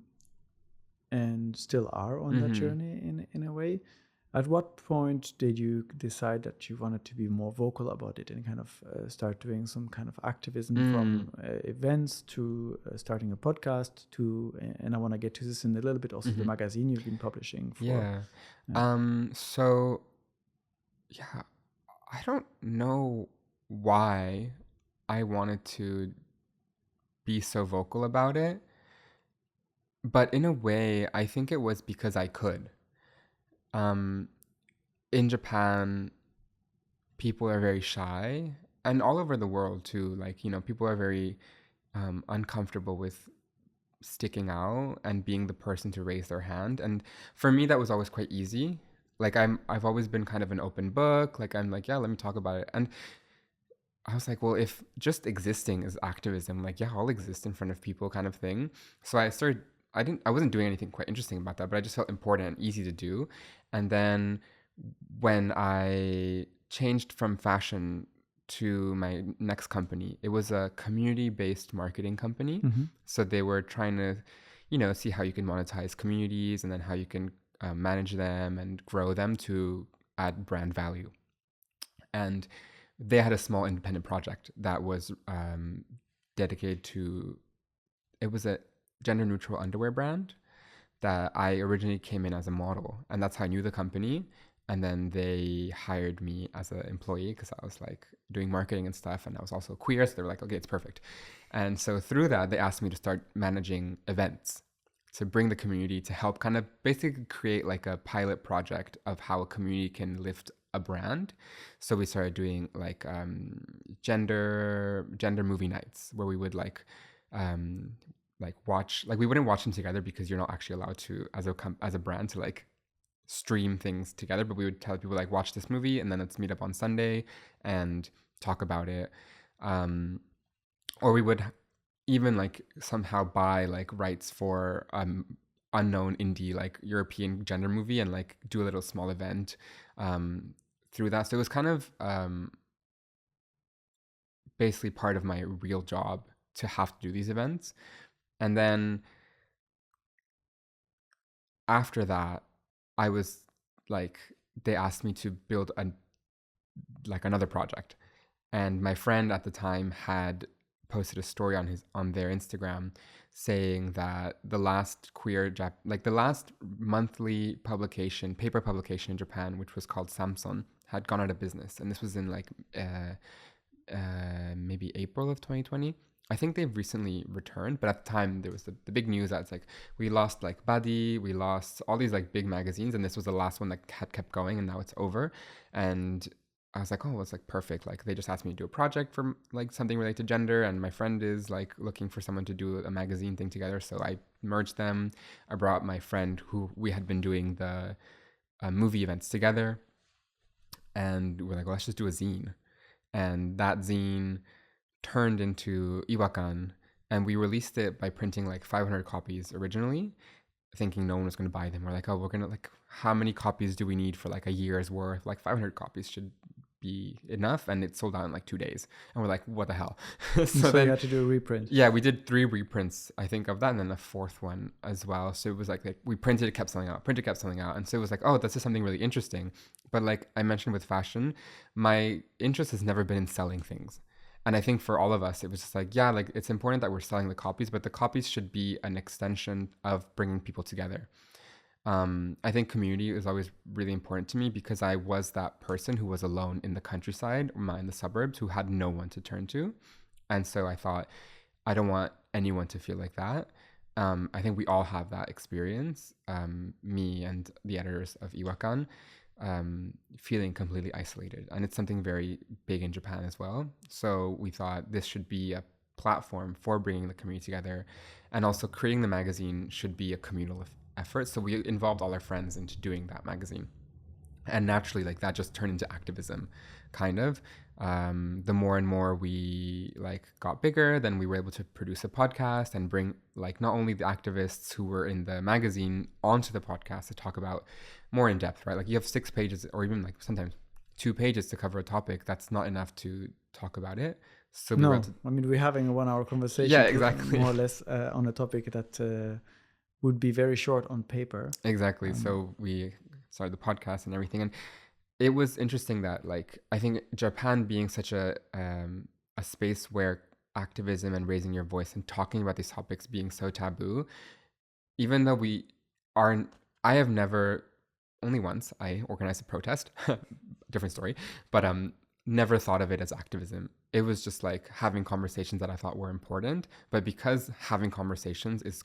still are on that journey in a way. At what point did you decide that you wanted to be more vocal about it and kind of start doing some kind of activism from events to starting a podcast to, and I want to get to this in a little bit, also the magazine you've been publishing for. Yeah. So, yeah, I don't know why I wanted to be so vocal about it. But in a way, I think it was because I could. In Japan, people are very shy, and all over the world too. Like, you know, people are very uncomfortable with sticking out and being the person to raise their hand. And for me, that was always quite easy. Like, I've always been kind of an open book. Like, I'm like, yeah, let me talk about it. And I was like, well, if just existing is activism, like, yeah, I'll exist in front of people, kind of thing. So I wasn't doing anything quite interesting about that, but I just felt important and easy to do. And then when I changed from fashion to my next company, it was a community-based marketing company. So they were trying to, you know, see how you can monetize communities and then how you can manage them and grow them to add brand value. And they had a small independent project that was dedicated to, it was a gender neutral underwear brand that I originally came in as a model, and that's how I knew the company. And then they hired me as an employee because I was like doing marketing and stuff, and I was also queer, so they were like, okay, it's perfect. And so through that, they asked me to start managing events to bring the community, to help kind of basically create like a pilot project of how a community can lift a brand. So we started doing like gender movie nights where we would like watch, like, we wouldn't watch them together because you're not actually allowed to as a brand to like stream things together, but we would tell people like, watch this movie and then let's meet up on Sunday and talk about it. Or we would even like somehow buy like rights for unknown indie like European gender movie and like do a little small event through that. So it was kind of basically part of my real job to have to do these events. And then after that, I was like, they asked me to build another project. And my friend at the time had posted a story on their Instagram saying that the last the last monthly paper publication in Japan, which was called Samson, had gone out of business. And this was in like maybe April of 2020. I think they've recently returned, but at the time there was the big news that it's like we lost like Buddy, we lost all these like big magazines, and this was the last one that had kept going, and now it's over. And I was like, oh, well, it's like perfect. Like they just asked me to do a project for like something related to gender, and my friend is like looking for someone to do a magazine thing together. So I merged them. I brought my friend who we had been doing the movie events together, and we're like, well, let's just do a zine. And that zine turned into Iwakan, and we released it by printing like 500 copies originally, thinking no one was going to buy them. We're like, oh, we're going to like, how many copies do we need for like a year's worth? Like 500 copies should be enough, and it sold out in like 2 days, and we're like, what the hell? So then you had to do a reprint. yeah, we did 3 reprints, I think, of that, and then a 4th one as well. So it was like we printed, it kept selling out, printed, kept selling out, and so it was like, oh, this is something really interesting. But like I mentioned with fashion, my interest has never been in selling things. And I think for all of us, it was just like, yeah, like it's important that we're selling the copies, but the copies should be an extension of bringing people together. I think community is always really important to me because I was that person who was alone in the countryside or in the suburbs who had no one to turn to. And so I thought, I don't want anyone to feel like that. I think we all have that experience, me and the editors of Iwakan, feeling completely isolated. And it's something very big in Japan as well. So we thought this should be a platform for bringing the community together. And also creating the magazine should be a communal effort. So we involved all our friends into doing that magazine. And naturally, like that just turned into activism, kind of. The more and more we like got bigger, then we were able to produce a podcast and bring like not only the activists who were in the magazine onto the podcast to talk about more in depth, right? Like you have 6 pages or even like sometimes 2 pages to cover a topic. That's not enough to talk about it. So we I mean, we're having a 1-hour conversation. Yeah, exactly. More or less on a topic that would be very short on paper. Exactly. So we started the podcast and everything, and it was interesting that like I think Japan being such a space where activism and raising your voice and talking about these topics being so taboo, even though we aren't, I have never, only once I organized a protest, different story, but never thought of it as activism. It was just like having conversations that I thought were important, but because having conversations is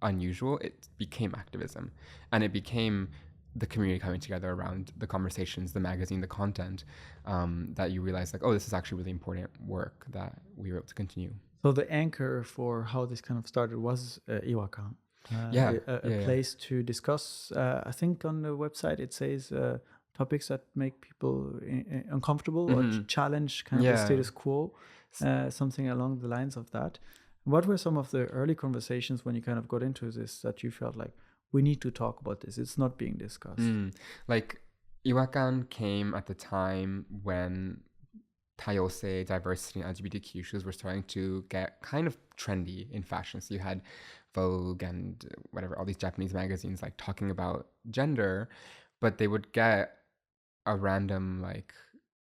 unusual, it became activism, and it became the community coming together around the conversations, the magazine, the content, that you realize like, oh, this is actually really important work that we were able to continue. So the anchor for how this kind of started was Iwakan. A place to discuss. I think on the website it says topics that make people uncomfortable or challenge kind of the status quo, something along the lines of that. What were some of the early conversations when you kind of got into this that you felt like, we need to talk about this, it's not being discussed? Like Iwakan came at the time when Tayose, diversity, and LGBTQ issues were starting to get kind of trendy in fashion. So you had Vogue and whatever, all these Japanese magazines like talking about gender, but they would get a random like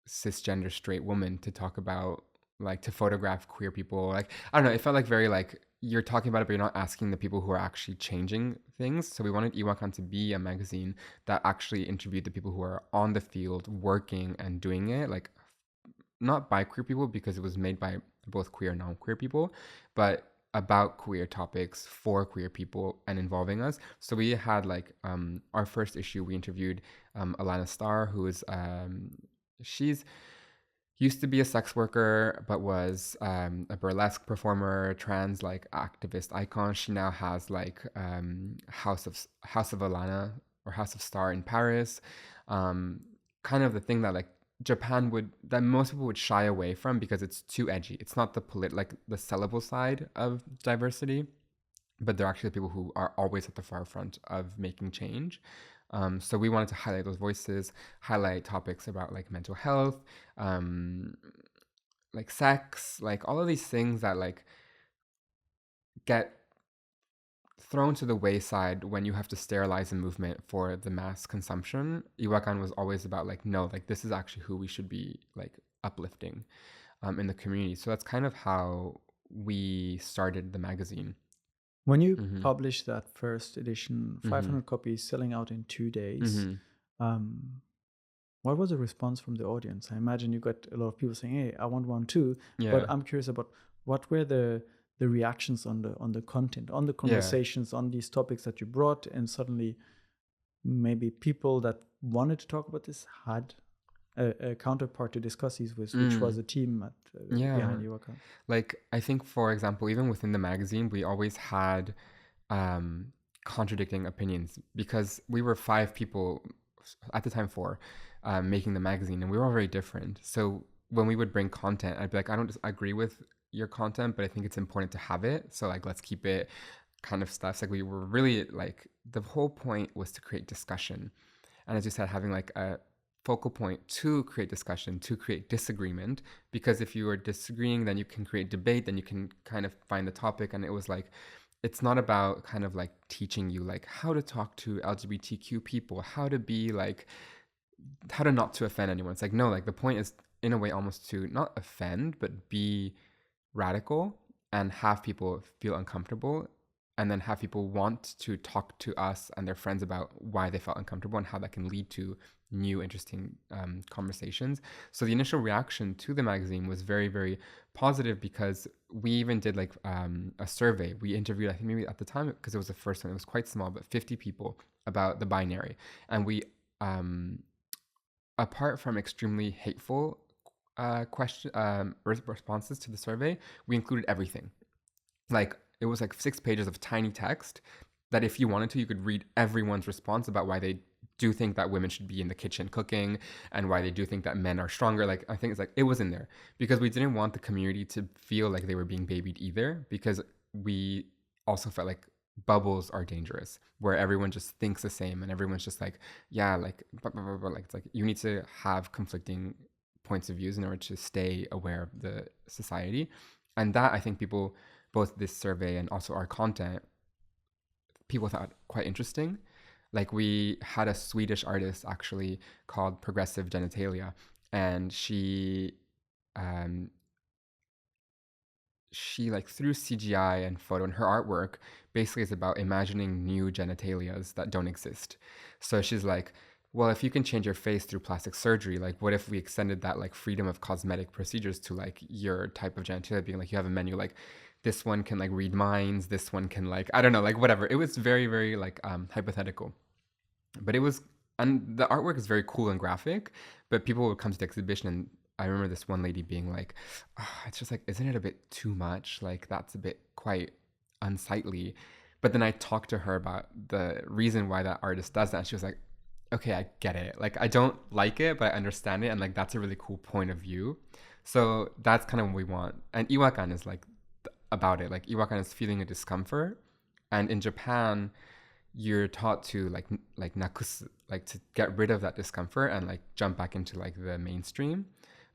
cisgender straight woman to talk about, like to photograph queer people. Like, I don't know, it felt like very like you're talking about it, but you're not asking the people who are actually changing things. So we wanted Iwakan to be a magazine that actually interviewed the people who are on the field working and doing it, like not by queer people because it was made by both queer and non-queer people, but about queer topics for queer people and involving us. So we had like our first issue, we interviewed Alana Starr, who is she's used to be a sex worker, but was a burlesque performer, trans like activist icon. She now has like House of Alana or House of Star in Paris. Kind of the thing that like Japan that most people would shy away from because it's too edgy. It's not the like the sellable side of diversity, but they're actually the people who are always at the forefront of making change. So we wanted to highlight those voices, highlight topics about like mental health, like sex, like all of these things that like get thrown to the wayside when you have to sterilize a movement for the mass consumption. Iwakan was always about like, no, like this is actually who we should be like uplifting in the community. So that's kind of how we started the magazine. When you published that first edition, 500 copies selling out in 2 days, what was the response from the audience? I imagine you got a lot of people saying, hey, I want one too. Yeah. But I'm curious about what were the reactions on the content, on the conversations, on these topics that you brought, and suddenly maybe people that wanted to talk about this had a counterpart to discuss these with, which was a team behind Iwakan. Like, I think, for example, even within the magazine, we always had contradicting opinions because we were 5 people, at the time 4, making the magazine, and we were all very different. So when we would bring content, I'd be like, I don't agree with your content, but I think it's important to have it. So like, let's keep it kind of stuff. So, like we were really like, the whole point was to create discussion. And as you said, having like a focal point to create discussion, to create disagreement, because if you are disagreeing, then you can create debate, then you can kind of find the topic. And it was like, it's not about kind of like teaching you like how to talk to LGBTQ people, how to be like, how to not to offend anyone. It's like, no, like the point is in a way almost to not offend, but be radical and have people feel uncomfortable, and then have people want to talk to us and their friends about why they felt uncomfortable and how that can lead to new interesting conversations. So the initial reaction to the magazine was very, very positive, because we even did like a survey. We interviewed, I think maybe at the time, because it was the first one, it was quite small, but 50 people about the binary. And we, apart from extremely hateful responses to the survey, we included everything. Like, it was like 6 pages of tiny text that if you wanted to, you could read everyone's response about why they do think that women should be in the kitchen cooking and why they do think that men are stronger. Like, I think it's like, it was in there because we didn't want the community to feel like they were being babied either, because we also felt like bubbles are dangerous, where everyone just thinks the same and everyone's just like, yeah, like, blah, blah, blah, blah. Like, it's like you need to have conflicting points of views in order to stay aware of the society. And that, I think people, both this survey and also our content, people thought quite interesting. Like, we had a Swedish artist actually called Progressive Genitalia, and she like through CGI and photo, and her artwork basically is about imagining new genitalias that don't exist. So she's like, well, if you can change your face through plastic surgery, like what if we extended that like freedom of cosmetic procedures to like your type of genitalia, being like, you have a menu, like this one can like read minds, this one can like, I don't know, like whatever. It was very, very like hypothetical, but it was, and the artwork is very cool and graphic, but people would come to the exhibition, and I remember this one lady being like, oh, it's just like, isn't it a bit too much? Like, that's a bit quite unsightly. But then I talked to her about the reason why that artist does that, and she was like, okay, I get it. Like, I don't like it, but I understand it, and like that's a really cool point of view. So that's kind of what we want. And iwakan is like about it. Like, iwakan is feeling a discomfort, and in Japan, you're taught to like nakusu, like to get rid of that discomfort and like jump back into like the mainstream.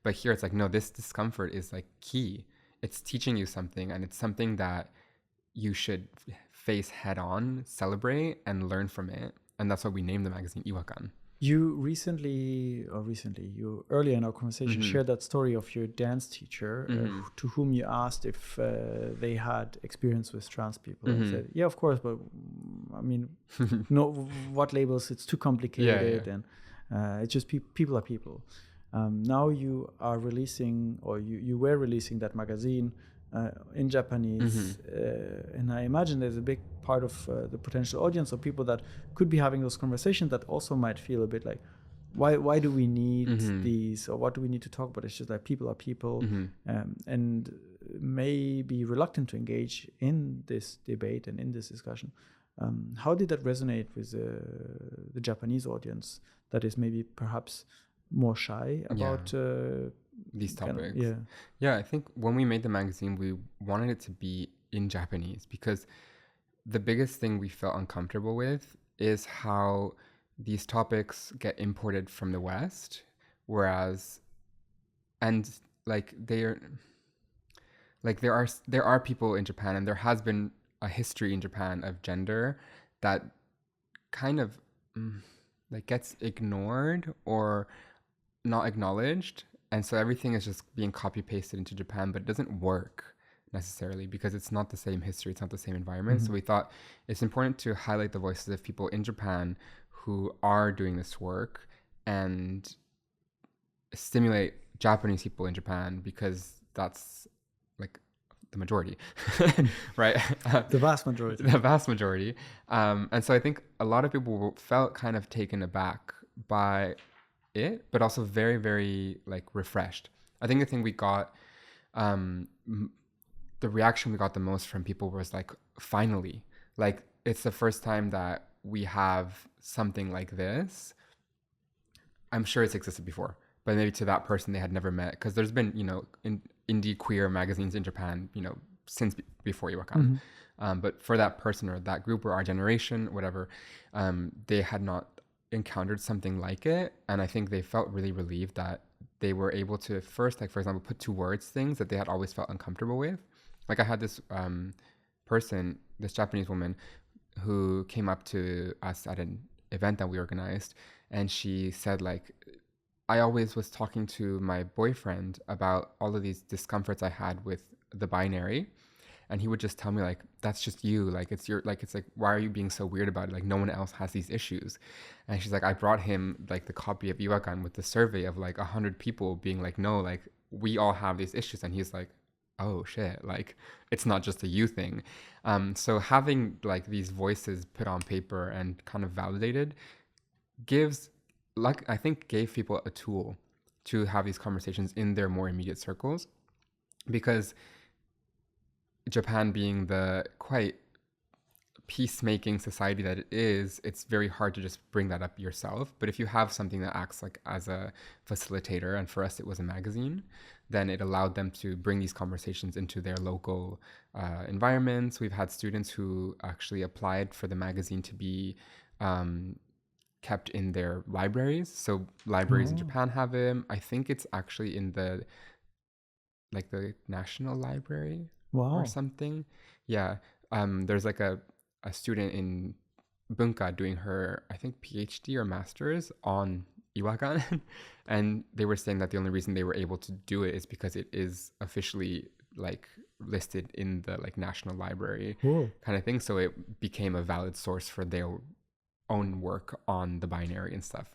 But here it's like, no, this discomfort is like key. It's teaching you something, and it's something that you should face head on, celebrate, and learn from it. And that's why we named the magazine Iwakan. You you earlier in our conversation shared that story of your dance teacher to whom you asked if they had experience with trans people, and said, yeah, of course, but I mean, no, what labels? It's too complicated, and it's just people are people. Now you are releasing, or you were releasing that magazine in Japanese, and I imagine there's a big part of the potential audience of people that could be having those conversations that also might feel a bit like, why do we need these, or what do we need to talk about? It's just like people are people, and may be reluctant to engage in this debate and in this discussion. How did that resonate with the Japanese audience that is maybe perhaps more shy about these topics? Kind of, I think when we made the magazine, we wanted it to be in Japanese, because the biggest thing we felt uncomfortable with is how these topics get imported from the West, whereas, and like there are people in Japan, and there has been a history in Japan of gender that kind of like gets ignored or not acknowledged, and so everything is just being copy pasted into Japan, but it doesn't work necessarily because it's not the same history, it's not the same environment. So we thought it's important to highlight the voices of people in Japan who are doing this work and stimulate Japanese people in Japan, because that's like the majority, right? The vast majority. The vast majority. And so I think a lot of people felt kind of taken aback by it, but also very, very like refreshed. I think the thing we got, the reaction we got the most from people was like, finally, like it's the first time that we have something like this. I'm sure it's existed before, but maybe to that person they had never met, because there's been, indie queer magazines in Japan, since before Iwakan. But for that person or that group or our generation, whatever, it encountered something like it, and I think they felt really relieved that they were able to first, like for example, put to words things that they had always felt uncomfortable with. Like I had this person, this Japanese woman, who came up to us at an event that we organized, and she said like, I always was talking to my boyfriend about all of these discomforts I had with the binary, and he would just tell me like, that's just you, like it's your, like it's like, why are you being so weird about it, like no one else has these issues. And she's like, I brought him like the copy of Iwakan with the survey of like 100 people being like, no, like we all have these issues. And he's like, oh shit, like it's not just a you thing. So having like these voices put on paper and kind of validated gives, like I think gave people a tool to have these conversations in their more immediate circles, because Japan being the quite peacemaking society that it is, it's very hard to just bring that up yourself. But if you have something that acts like as a facilitator, and for us it was a magazine, then it allowed them to bring these conversations into their local environments. We've had students who actually applied for the magazine to be kept in their libraries. So libraries in Japan have them. I think it's actually in the National Library or something. Yeah. There's like a student in Bunka doing her, I think, PhD or master's on Iwakan. And they were saying that the only reason they were able to do it is because it is officially like listed in the like National Library kind of thing. So it became a valid source for their own work on the binary and stuff.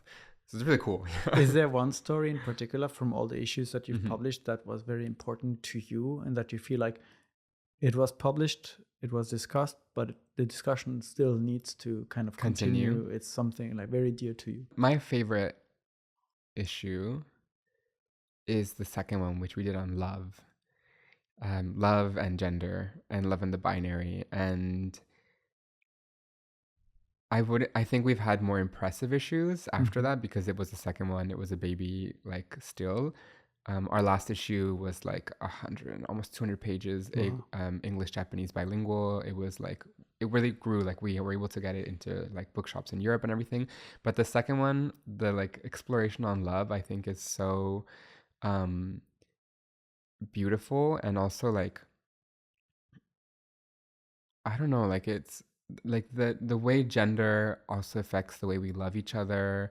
So it's really cool. Is there one story in particular from all the issues that you've published that was very important to you, and that you feel like it was published, it was discussed, but the discussion still needs to kind of continue? It's something like very dear to you. My favorite issue is the second one, which we did on love. Love and gender, and love and the binary. And I think we've had more impressive issues after that, because it was the second one. It was a baby, like still. Our last issue was like 100, almost 200 pages, English, Japanese bilingual. It was like, it really grew. Like we were able to get it into like bookshops in Europe and everything. But the second one, the like exploration on love, I think is so beautiful. And also like, I don't know, like it's like the way gender also affects the way we love each other,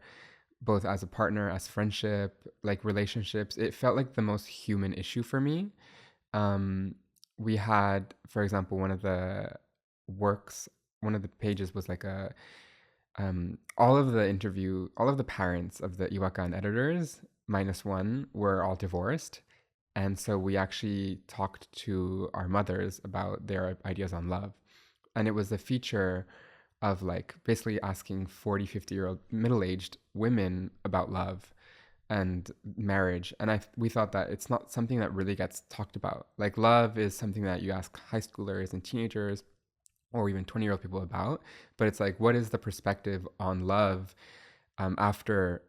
both as a partner, as friendship, like relationships. It felt like the most human issue for me. We had, for example, one of the pages was like all of the parents of the Iwakan editors, minus one, were all divorced. And so we actually talked to our mothers about their ideas on love. And it was a feature of like basically asking 40, 50-year-old middle-aged women about love and marriage. And we thought that it's not something that really gets talked about. Like love is something that you ask high schoolers and teenagers or even 20-year-old people about. But it's like, what is the perspective on love after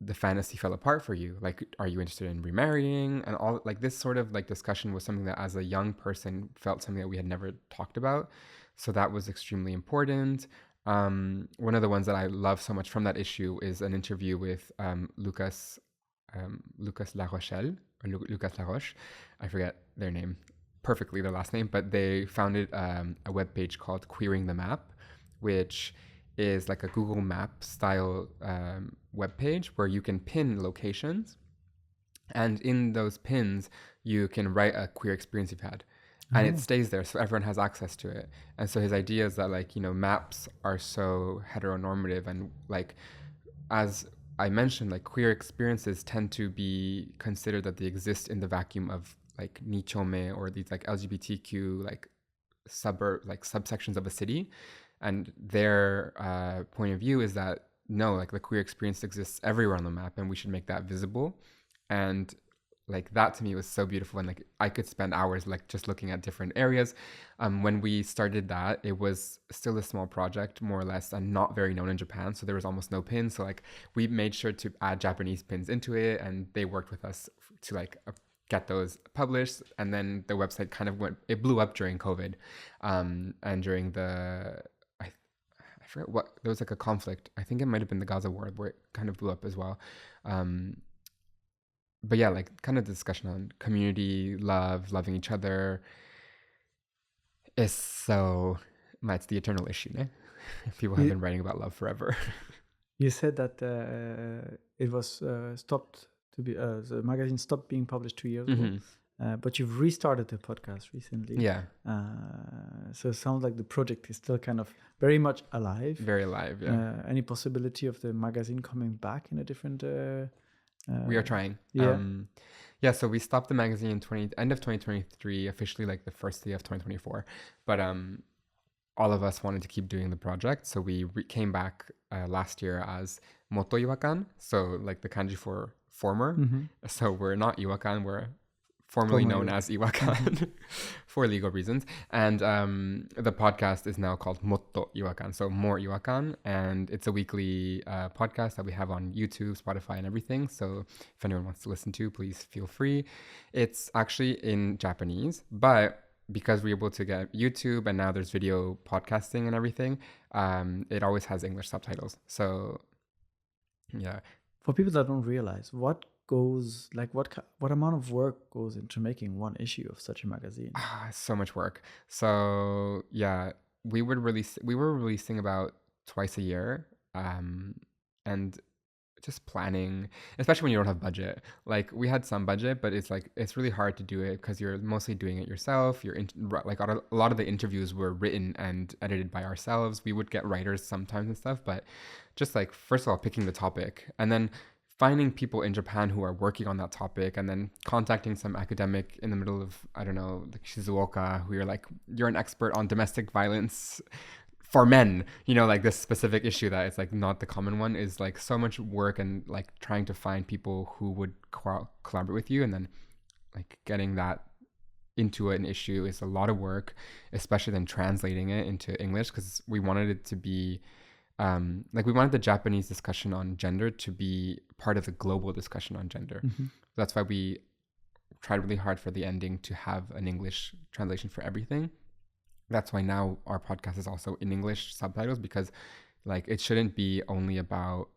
the fantasy fell apart for you? Like, are you interested in remarrying? And all like this sort of like discussion was something that as a young person felt something that we had never talked about. So that was extremely important. One of the ones that I love so much from that issue is an interview with Lucas Larochelle, or Lucas Laroche. I forget their name perfectly, their last name, but they founded a webpage called Queering the Map, which is like a Google Map style webpage where you can pin locations, and in those pins you can write a queer experience you've had, and it stays there, so everyone has access to it. And so his idea is that like, you know, maps are so heteronormative, and like, as I mentioned, like queer experiences tend to be considered that they exist in the vacuum of like nichome, or these like LGBTQ like subsections of a city. And their point of view is that no, like the queer experience exists everywhere on the map, and we should make that visible. And like that to me was so beautiful, and like I could spend hours like just looking at different areas. When we started that, it was still a small project, more or less, and not very known in Japan, so there was almost no pins. So like we made sure to add Japanese pins into it, and they worked with us to like get those published. And then the website kind of blew up during COVID, and during the, I forget what, there was like a conflict. I think it might have been the Gaza war where it kind of blew up as well. But yeah, like kind of discussion on community, love, loving each other is so, it's the eternal issue, né? People have been writing about love forever. You said that it was stopped to be, the magazine stopped being published 2 years ago. But you've restarted the podcast recently. Yeah. So it sounds like the project is still kind of very much alive. Very alive, yeah. Any possibility of the magazine coming back in a different... we are trying. Yeah. So we stopped the magazine in end of 2023, officially like the first day of 2024. But all of us wanted to keep doing the project. So we came back last year as Moto Iwakan. So like the kanji for former. So we're not Iwakan, we're formerly known as Iwakan for legal reasons. And the podcast is now called Motto Iwakan, so more Iwakan. And it's a weekly podcast that we have on YouTube, Spotify, and everything. So if anyone wants to listen to, please feel free. It's actually in Japanese, but because we're able to get YouTube and now there's video podcasting and everything, it always has English subtitles. So yeah. For people that don't realize, what amount of work goes into making one issue of such a magazine? So much work. So yeah, we were releasing about twice a year, and just planning, especially when you don't have budget. Like we had some budget, but it's really hard to do it because you're mostly doing it yourself. Like a lot of the interviews were written and edited by ourselves. We would get writers sometimes and stuff, but just like first of all picking the topic and then finding people in Japan who are working on that topic, and then contacting some academic in the middle of, I don't know, like Shizuoka, who you're an expert on domestic violence for men, like this specific issue that it's like not the common one, is like so much work, and like trying to find people who would collaborate with you, and then like getting that into an issue is a lot of work, especially then translating it into English, because we wanted it to be we wanted the Japanese discussion on gender to be part of the global discussion on gender. That's why we tried really hard for the ending to have an English translation for everything. That's why now our podcast is also in English subtitles, because like it shouldn't be only about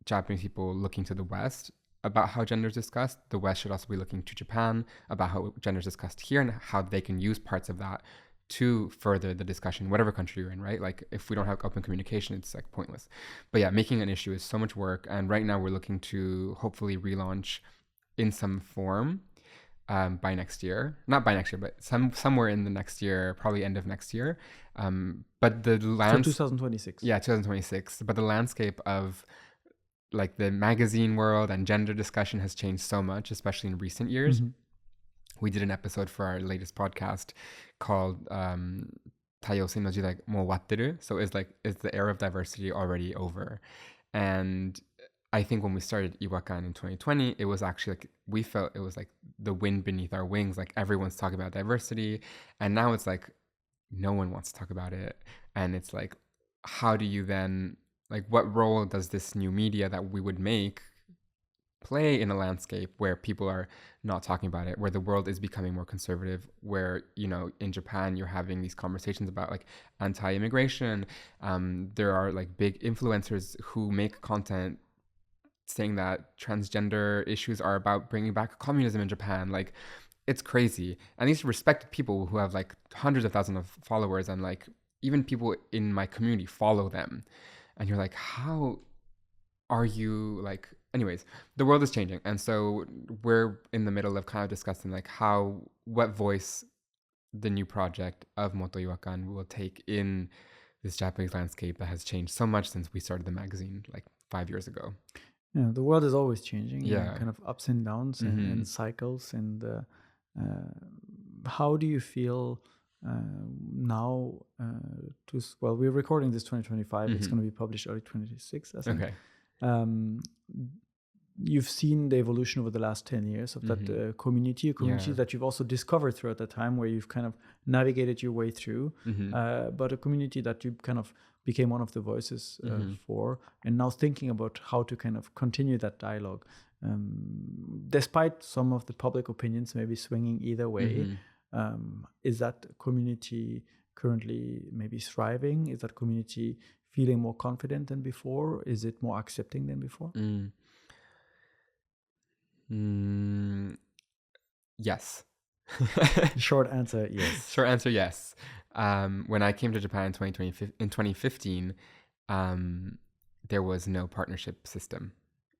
Japanese people looking to the West about how gender is discussed. The West should also be looking to Japan about how gender is discussed here and how they can use parts of that to further the discussion, whatever country you're in, right? Like if we don't have open communication, it's like pointless. But yeah, making an issue is so much work. And right now we're looking to hopefully relaunch in some form by next year. Not by next year, but somewhere in the next year, probably end of next year. But the So 2026. Yeah, 2026. But the landscape of like the magazine world and gender discussion has changed so much, especially in recent years. We did an episode for our latest podcast called Taiyosei no Jidai mo wateru. So is the era of diversity already over? And I think when we started Iwakan in 2020, it was actually like we felt it was like the wind beneath our wings. Like everyone's talking about diversity, and now it's like no one wants to talk about it. And it's like, how do you then, like, what role does this new media that we would make play in a landscape where people are not talking about it, where the world is becoming more conservative, where, in Japan, you're having these conversations about like anti-immigration. There are like big influencers who make content saying that transgender issues are about bringing back communism in Japan. Like, it's crazy. And these respected people who have like hundreds of thousands of followers, and like even people in my community follow them. And you're like, how are you like... Anyways, the world is changing, and so we're in the middle of kind of discussing like what voice the new project of Moto Iwakan will take in this Japanese landscape that has changed so much since we started the magazine like 5 years ago. Yeah, the world is always changing. Yeah, kind of ups and downs and cycles. And how do you feel now? We're recording this 2025. It's going to be published early 2026. I think. Okay. You've seen the evolution over the last 10 years of that community that you've also discovered throughout that time, where you've kind of navigated your way through, but a community that you kind of became one of the voices for, and now thinking about how to kind of continue that dialogue. Despite some of the public opinions maybe swinging either way, is that community currently maybe thriving? Is that community feeling more confident than before? Is it more accepting than before? Yes. Short answer, yes. Short answer, yes. When I came to Japan in 2015, there was no partnership system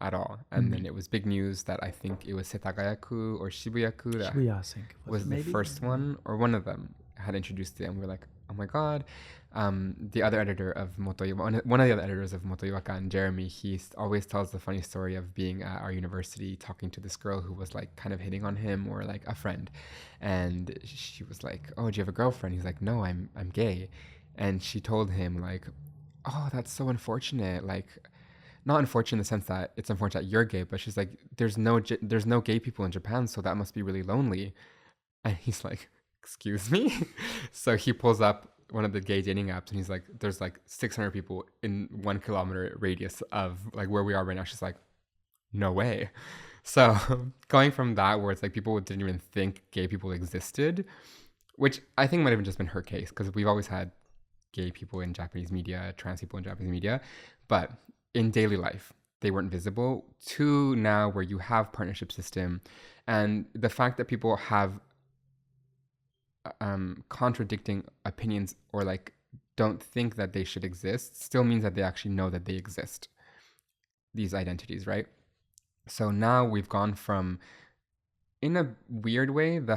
at all. And then it was big news that I think it was Setagayaku or Shibuyaku that Shibuya, I think, was the first one, or one of them had introduced it. And we were like, oh my God. The other editor of one of the other editors of Motoiwakan, Jeremy, he always tells the funny story of being at our university talking to this girl who was like kind of hitting on him, or like a friend. And she was like, oh, do you have a girlfriend? He's like, no, I'm gay. And she told him like, oh, that's so unfortunate. Like, not unfortunate in the sense that it's unfortunate that you're gay, but she's like, there's no gay people in Japan, so that must be really lonely. And he's like, excuse me? So he pulls up one of the gay dating apps and he's like, there's like 600 people in 1 kilometer radius of like where we are right now. She's like, no way. So going from that, where it's like people didn't even think gay people existed, which I think might have just been her case, because we've always had gay people in Japanese media, trans people in Japanese media, but in daily life, they weren't visible, to now where you have partnership system. And the fact that people have contradicting opinions, or like don't think that they should exist, still means that they actually know that they exist, these identities, right? So now we've gone from, in a weird way, the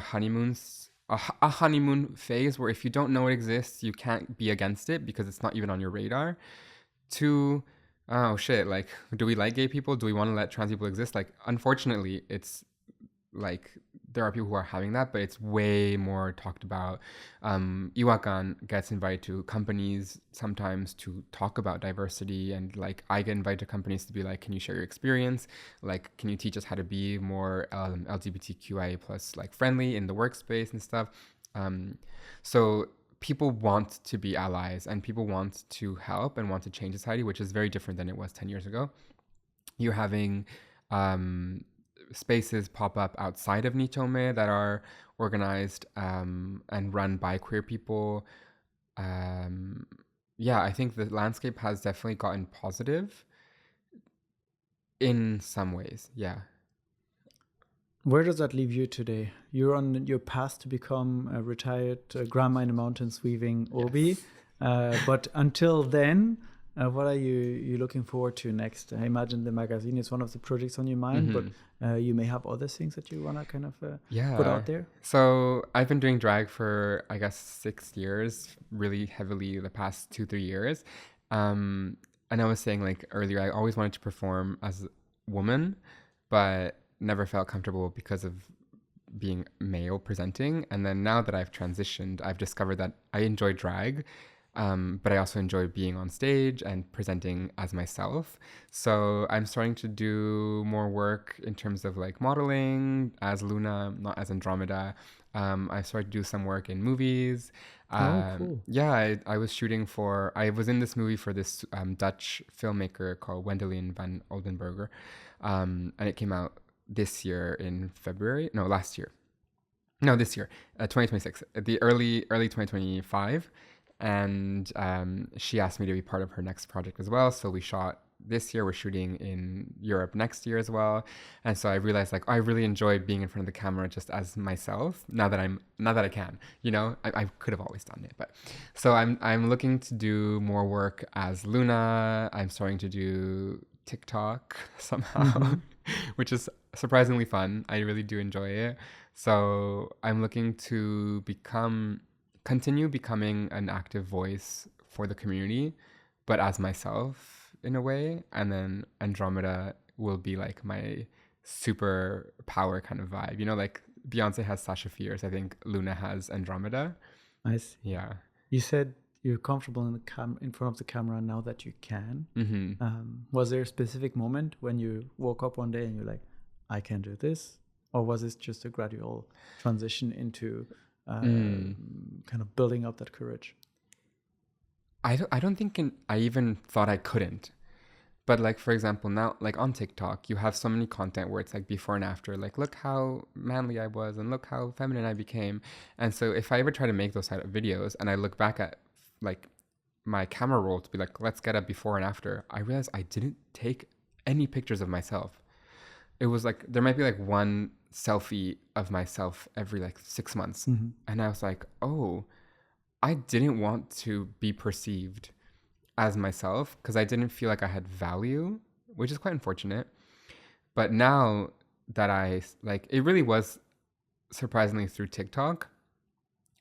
a honeymoon phase where if you don't know it exists, you can't be against it because it's not even on your radar, to, oh shit, like, do we like gay people? Do we want to let trans people exist? Like, unfortunately, it's like there are people who are having that, but it's way more talked about. Iwakan gets invited to companies sometimes to talk about diversity, and like I get invited to companies to be like, can you share your experience? Like, can you teach us how to be more LGBTQIA plus like friendly in the workspace and stuff? So people want to be allies, and people want to help and want to change society, which is very different than it was 10 years ago. You're having spaces pop up outside of Nichome that are organized and run by queer people. Yeah, I think the landscape has definitely gotten positive in some ways. Yeah. Where does that leave you today? You're on your path to become a retired grandma in the mountains weaving obi. Yes. But until then, what are you looking forward to next? I imagine the magazine is one of the projects on your mind, but you may have other things that you want to kind of put out there. So I've been doing drag for, I guess, 6 years, really heavily the past 2-3 years. And I was saying like earlier, I always wanted to perform as a woman, but never felt comfortable because of being male presenting. And then now that I've transitioned, I've discovered that I enjoy drag. But I also enjoy being on stage and presenting as myself. So I'm starting to do more work in terms of like modeling as Luna, not as Andromeda. I started to do some work in movies. Cool. Yeah, I was in this movie for this Dutch filmmaker called Wendelin van Oldenburger. And it came out this year in February. No, last year. No, this year, 2026, the early 2025. And she asked me to be part of her next project as well. So we shot this year. We're shooting in Europe next year as well. And so I realized like I really enjoy being in front of the camera just as myself. Now that I can, I could have always done it, but so I'm looking to do more work as Luna. I'm starting to do TikTok somehow, which is surprisingly fun. I really do enjoy it. So I'm looking to continue becoming an active voice for the community, but as myself in a way. And then Andromeda will be like my super power kind of vibe. Like Beyonce has Sasha Fierce. I think Luna has Andromeda. Nice. Yeah. You said you're comfortable in front of the camera now that you can. Was there a specific moment when you woke up one day and you're like, I can do this? Or was this just a gradual transition into kind of building up that courage? I don't think I even thought I couldn't, But like, for example, now, like on TikTok, you have so many content where it's like before and after, like, look how manly I was and look how feminine I became. And so if I ever try to make those type of videos and I look back at like my camera roll to be like, let's get a before and after, I realized I didn't take any pictures of myself. It was like, there might be like one selfie of myself every like 6 months. Mm-hmm. And I was like, oh, I didn't want to be perceived as myself because I didn't feel like I had value, which is quite unfortunate. But now that I like, it really was surprisingly through TikTok,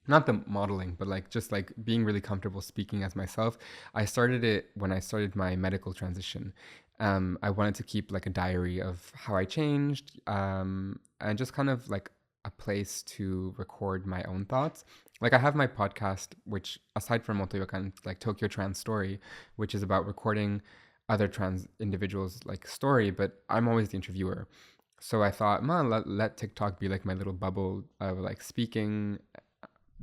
not the modeling, but like just like being really comfortable speaking as myself. I started it when I started my medical transition. I wanted to keep like a diary of how I changed, and just kind of like a place to record my own thoughts. Like I have my podcast, which aside from Motoyokan, like Tokyo Trans Story, which is about recording other trans individuals' like story, but I'm always the interviewer. So I thought, man, let TikTok be like my little bubble of like speaking,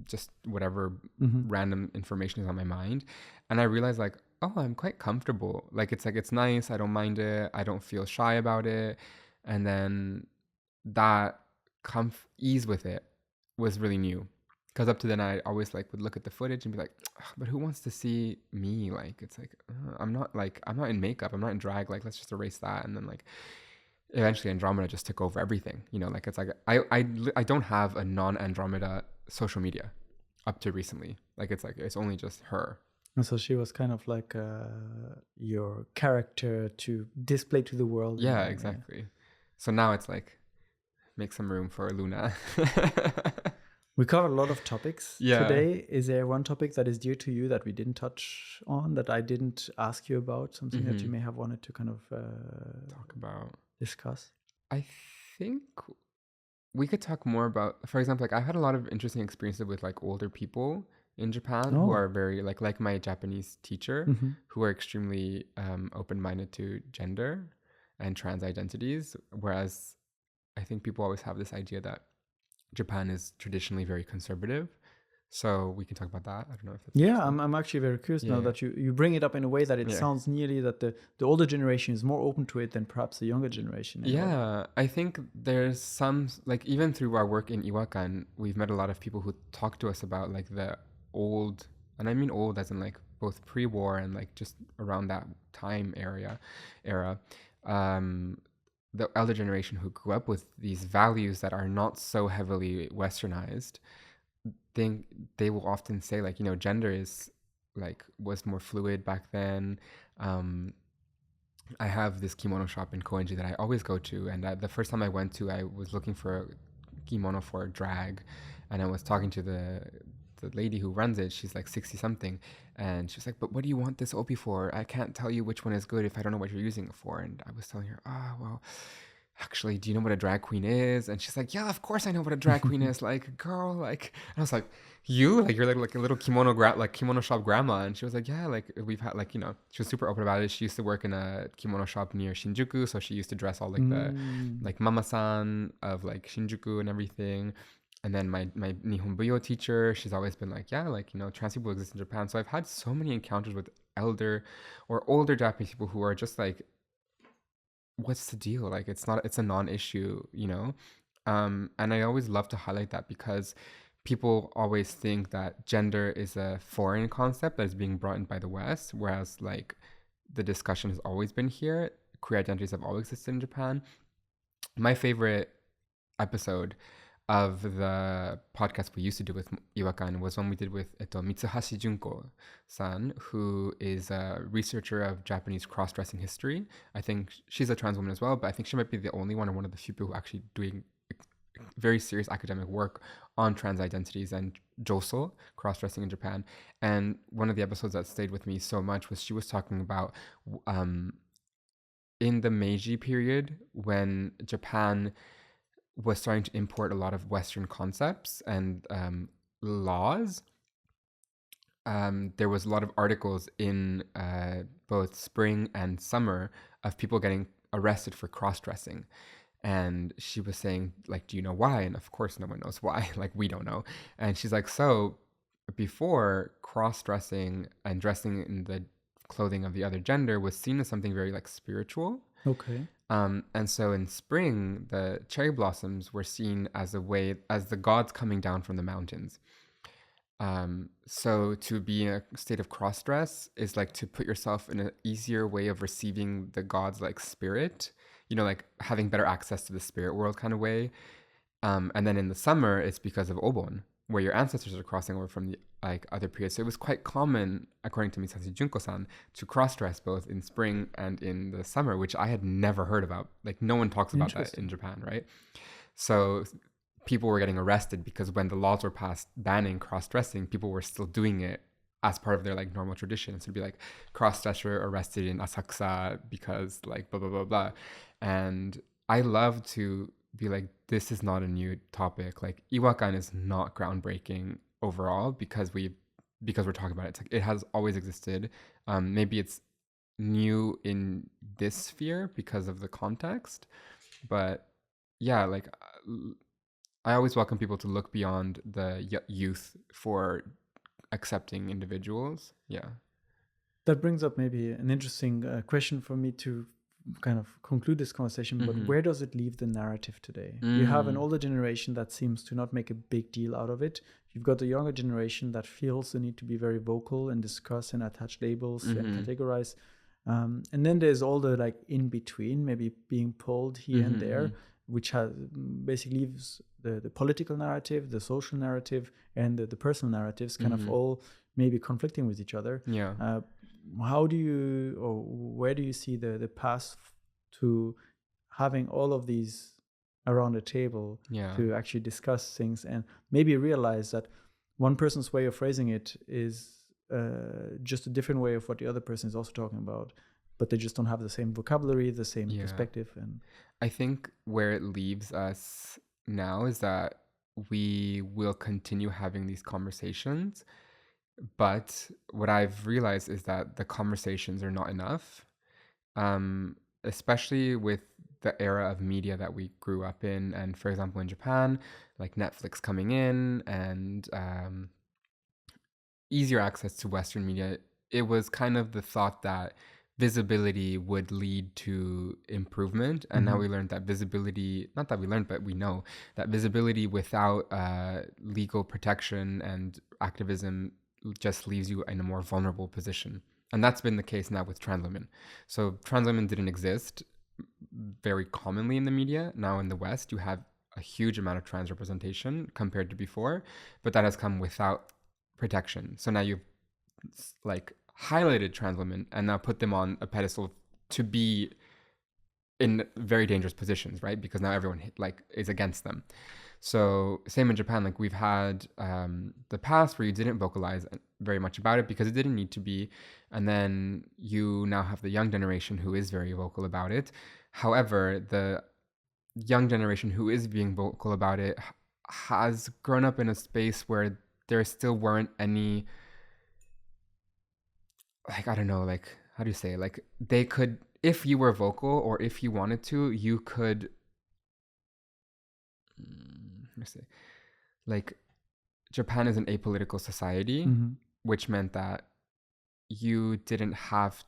just whatever random information is on my mind. And I realized like, oh, I'm quite comfortable. Like it's nice. I don't mind it. I don't feel shy about it. And then that ease with it was really new. Because up to then I always like would look at the footage and be like, but who wants to see me? Like it's like I'm not in makeup. I'm not in drag. Like let's just erase that. And then like eventually Andromeda just took over everything. You know, like it's like I don't have a non-Andromeda social media up to recently. Like it's only just her. And so she was kind of like your character to display to the world. Yeah, exactly. So now it's like make some room for Luna. We covered a lot of topics today. Is there one topic that is dear to you that we didn't touch on, that I didn't ask you about, something that you may have wanted to kind of talk about, discuss? I think we could talk more about, for example, like I've had a lot of interesting experiences with like older people in Japan who are very like my Japanese teacher, who are extremely open-minded to gender and trans identities, whereas I think people always have this idea that Japan is traditionally very conservative. So we can talk about that. I don't know if that's I'm actually very curious now that you bring it up in a way that it sounds nearly that the older generation is more open to it than perhaps the younger generation. I think there's some, like even through our work in Iwakan, we've met a lot of people who talk to us about like the old, and I mean old as in like both pre-war and like just around that time era, the elder generation who grew up with these values that are not so heavily westernized. They will often say like, you know, gender is like was more fluid back then. I have this kimono shop in Koenji that I always go to, and the first time I went to, I was looking for a kimono for a drag, and I was talking to the lady who runs it. She's like 60 something, and she was like, but what do you want this opi for? I can't tell you which one is good if I don't know what you're using it for. And I was telling her, well, actually, do you know what a drag queen is? And she's like, yeah, of course I know what a drag queen is. Like, girl, like, and I was like, you're like a little kimono shop grandma. And she was like, yeah, like we've had like, you know, she was super open about it. She used to work in a kimono shop near Shinjuku, so she used to dress all like the like mama-san of like Shinjuku and everything. And then my Nihon Buyo teacher, she's always been like, yeah, like, you know, trans people exist in Japan. So I've had so many encounters with elder or older Japanese people who are just like, what's the deal? Like, it's a non-issue, you know? And I always love to highlight that because people always think that gender is a foreign concept that is being brought in by the West, whereas like the discussion has always been here. Queer identities have always existed in Japan. My favorite episode of the podcast we used to do with Iwakan was one we did with Mitsuhashi Junko-san, who is a researcher of Japanese cross-dressing history. I think she's a trans woman as well, but I think she might be the only one or one of the few people who actually doing very serious academic work on trans identities and joso, cross-dressing in Japan. And one of the episodes that stayed with me so much was she was talking about in the Meiji period when Japan was starting to import a lot of Western concepts and laws. There was a lot of articles in both spring and summer of people getting arrested for cross-dressing. And she was saying, like, do you know why? And of course, no one knows why. Like, we don't know. And she's like, so before cross-dressing and dressing in the clothing of the other gender was seen as something very like spiritual. Okay. And so in spring, the cherry blossoms were seen as as the gods coming down from the mountains. So to be in a state of cross dress is like to put yourself in an easier way of receiving the gods like spirit, like having better access to the spirit world kind of way. And then in the summer, it's because of Obon, where your ancestors are crossing over from the like other periods. So it was quite common, according to Misashi Junko-san, to cross-dress both in spring and in the summer, which I had never heard about. Like no one talks about that in Japan, right? So people were getting arrested because when the laws were passed banning cross-dressing, people were still doing it as part of their like normal tradition. So it'd be like cross-dresser arrested in Asakusa because like blah blah blah blah. And I love to be like, this is not a new topic. Like Iwakan is not groundbreaking overall because we're talking about it. It's like it has always existed. Maybe it's new in this sphere because of the context, but yeah, like I always welcome people to look beyond the youth for accepting individuals. Yeah. That brings up maybe an interesting question for me to kind of conclude this conversation, but where does it leave the narrative today? You have an older generation that seems to not make a big deal out of it. You've got the younger generation that feels the need to be very vocal and discuss and attach labels and categorize. And then there's all the like in between, maybe being pulled here and there, which has basically leaves the political narrative, the social narrative, and the personal narratives kind of all maybe conflicting with each other. Yeah. How do you, or where do you see the path to having all of these around the table to actually discuss things and maybe realize that one person's way of phrasing it is just a different way of what the other person is also talking about, but they just don't have the same vocabulary, the same perspective. And I think where it leaves us now is that we will continue having these conversations. But what I've realized is that the conversations are not enough, especially with the era of media that we grew up in. And for example, in Japan, like Netflix coming in and easier access to Western media, it was kind of the thought that visibility would lead to improvement. And now we learned that visibility, not that we learned, but we know that visibility without legal protection and activism just leaves you in a more vulnerable position. And that's been the case now with trans women. So trans women didn't exist very commonly in the media. Now in the West, you have a huge amount of trans representation compared to before, but that has come without protection. So now you've like highlighted trans women and now put them on a pedestal to be in very dangerous positions, right? Because now everyone like is against them. So same in Japan, like we've had the past where you didn't vocalize very much about it because it didn't need to be. And then you now have the young generation who is very vocal about it. However, the young generation who is being vocal about it has grown up in a space where there still weren't any, like, I don't know, like, how do you say, like they could, if you were vocal or if you wanted to, you could, say, like Japan is an apolitical society, which meant that you didn't have,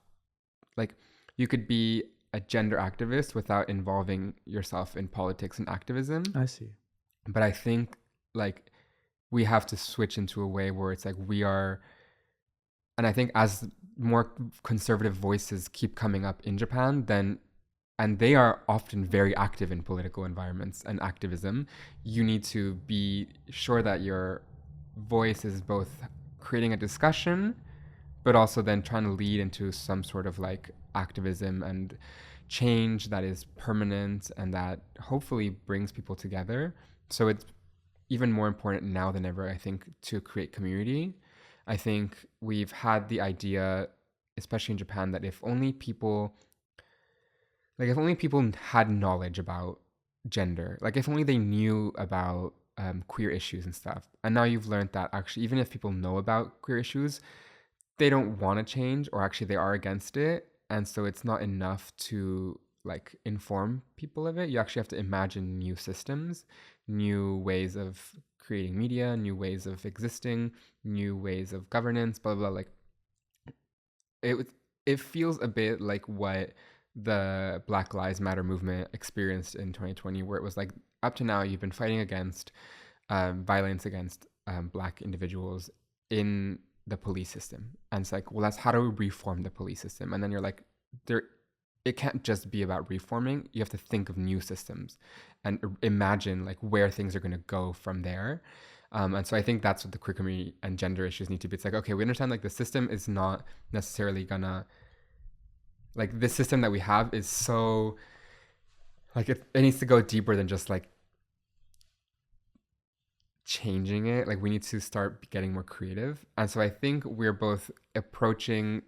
like, you could be a gender activist without involving yourself in politics and activism. I see. But I think like we have to switch into a way where it's like we are, and I think as more conservative voices keep coming up in Japan, then, and they are often very active in political environments and activism, you need to be sure that your voice is both creating a discussion, but also then trying to lead into some sort of like activism and change that is permanent and that hopefully brings people together. So it's even more important now than ever, I think, to create community. I think we've had the idea, especially in Japan, that if only people had knowledge about gender, like if only they knew about queer issues and stuff. And now you've learned that actually, even if people know about queer issues, they don't want to change, or actually they are against it. And so it's not enough to like inform people of it. You actually have to imagine new systems, new ways of creating media, new ways of existing, new ways of governance, blah, blah, blah. Like it feels a bit like what the Black Lives Matter movement experienced in 2020, where it was like, up to now, you've been fighting against violence against Black individuals in the police system. And it's like, well, that's how do we reform the police system? And then you're like, it can't just be about reforming. You have to think of new systems and imagine like where things are going to go from there. And so I think that's what the queer community and gender issues need to be. It's like, okay, we understand like the system is not necessarily gonna, like this system that we have is so, like it needs to go deeper than just like changing it. Like we need to start getting more creative. And so I think we're both approaching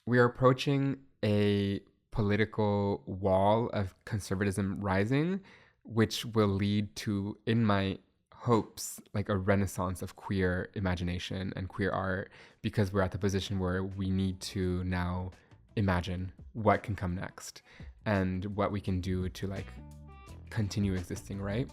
we are approaching a political wall of conservatism rising, which will lead to, in my hopes, like a renaissance of queer imagination and queer art, because we're at the position where we need to now imagine what can come next and what we can do to like continue existing, right?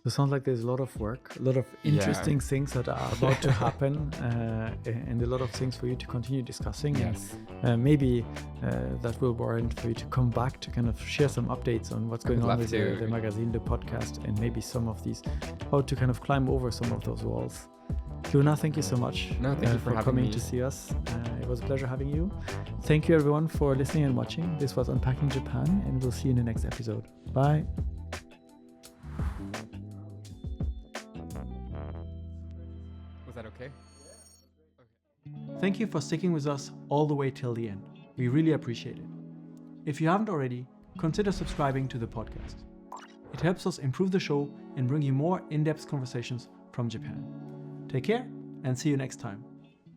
It sounds like there's a lot of work, a lot of interesting things that are about to happen, and a lot of things for you to continue discussing. Yes. And maybe that will warrant for you to come back to kind of share some updates on what's going on with the magazine, the podcast, and maybe some of these, how to kind of climb over some of those walls. Luna, thank you so much thank you for coming me to see us. It was a pleasure having you. Thank you everyone for listening and watching. This was Unpacking Japan, and we'll see you in the next episode. Bye. Was that okay? Thank you for sticking with us all the way till the end. We really appreciate it. If you haven't already, consider subscribing to the podcast. It helps us improve the show and bring you more in-depth conversations from Japan. Take care and see you next time.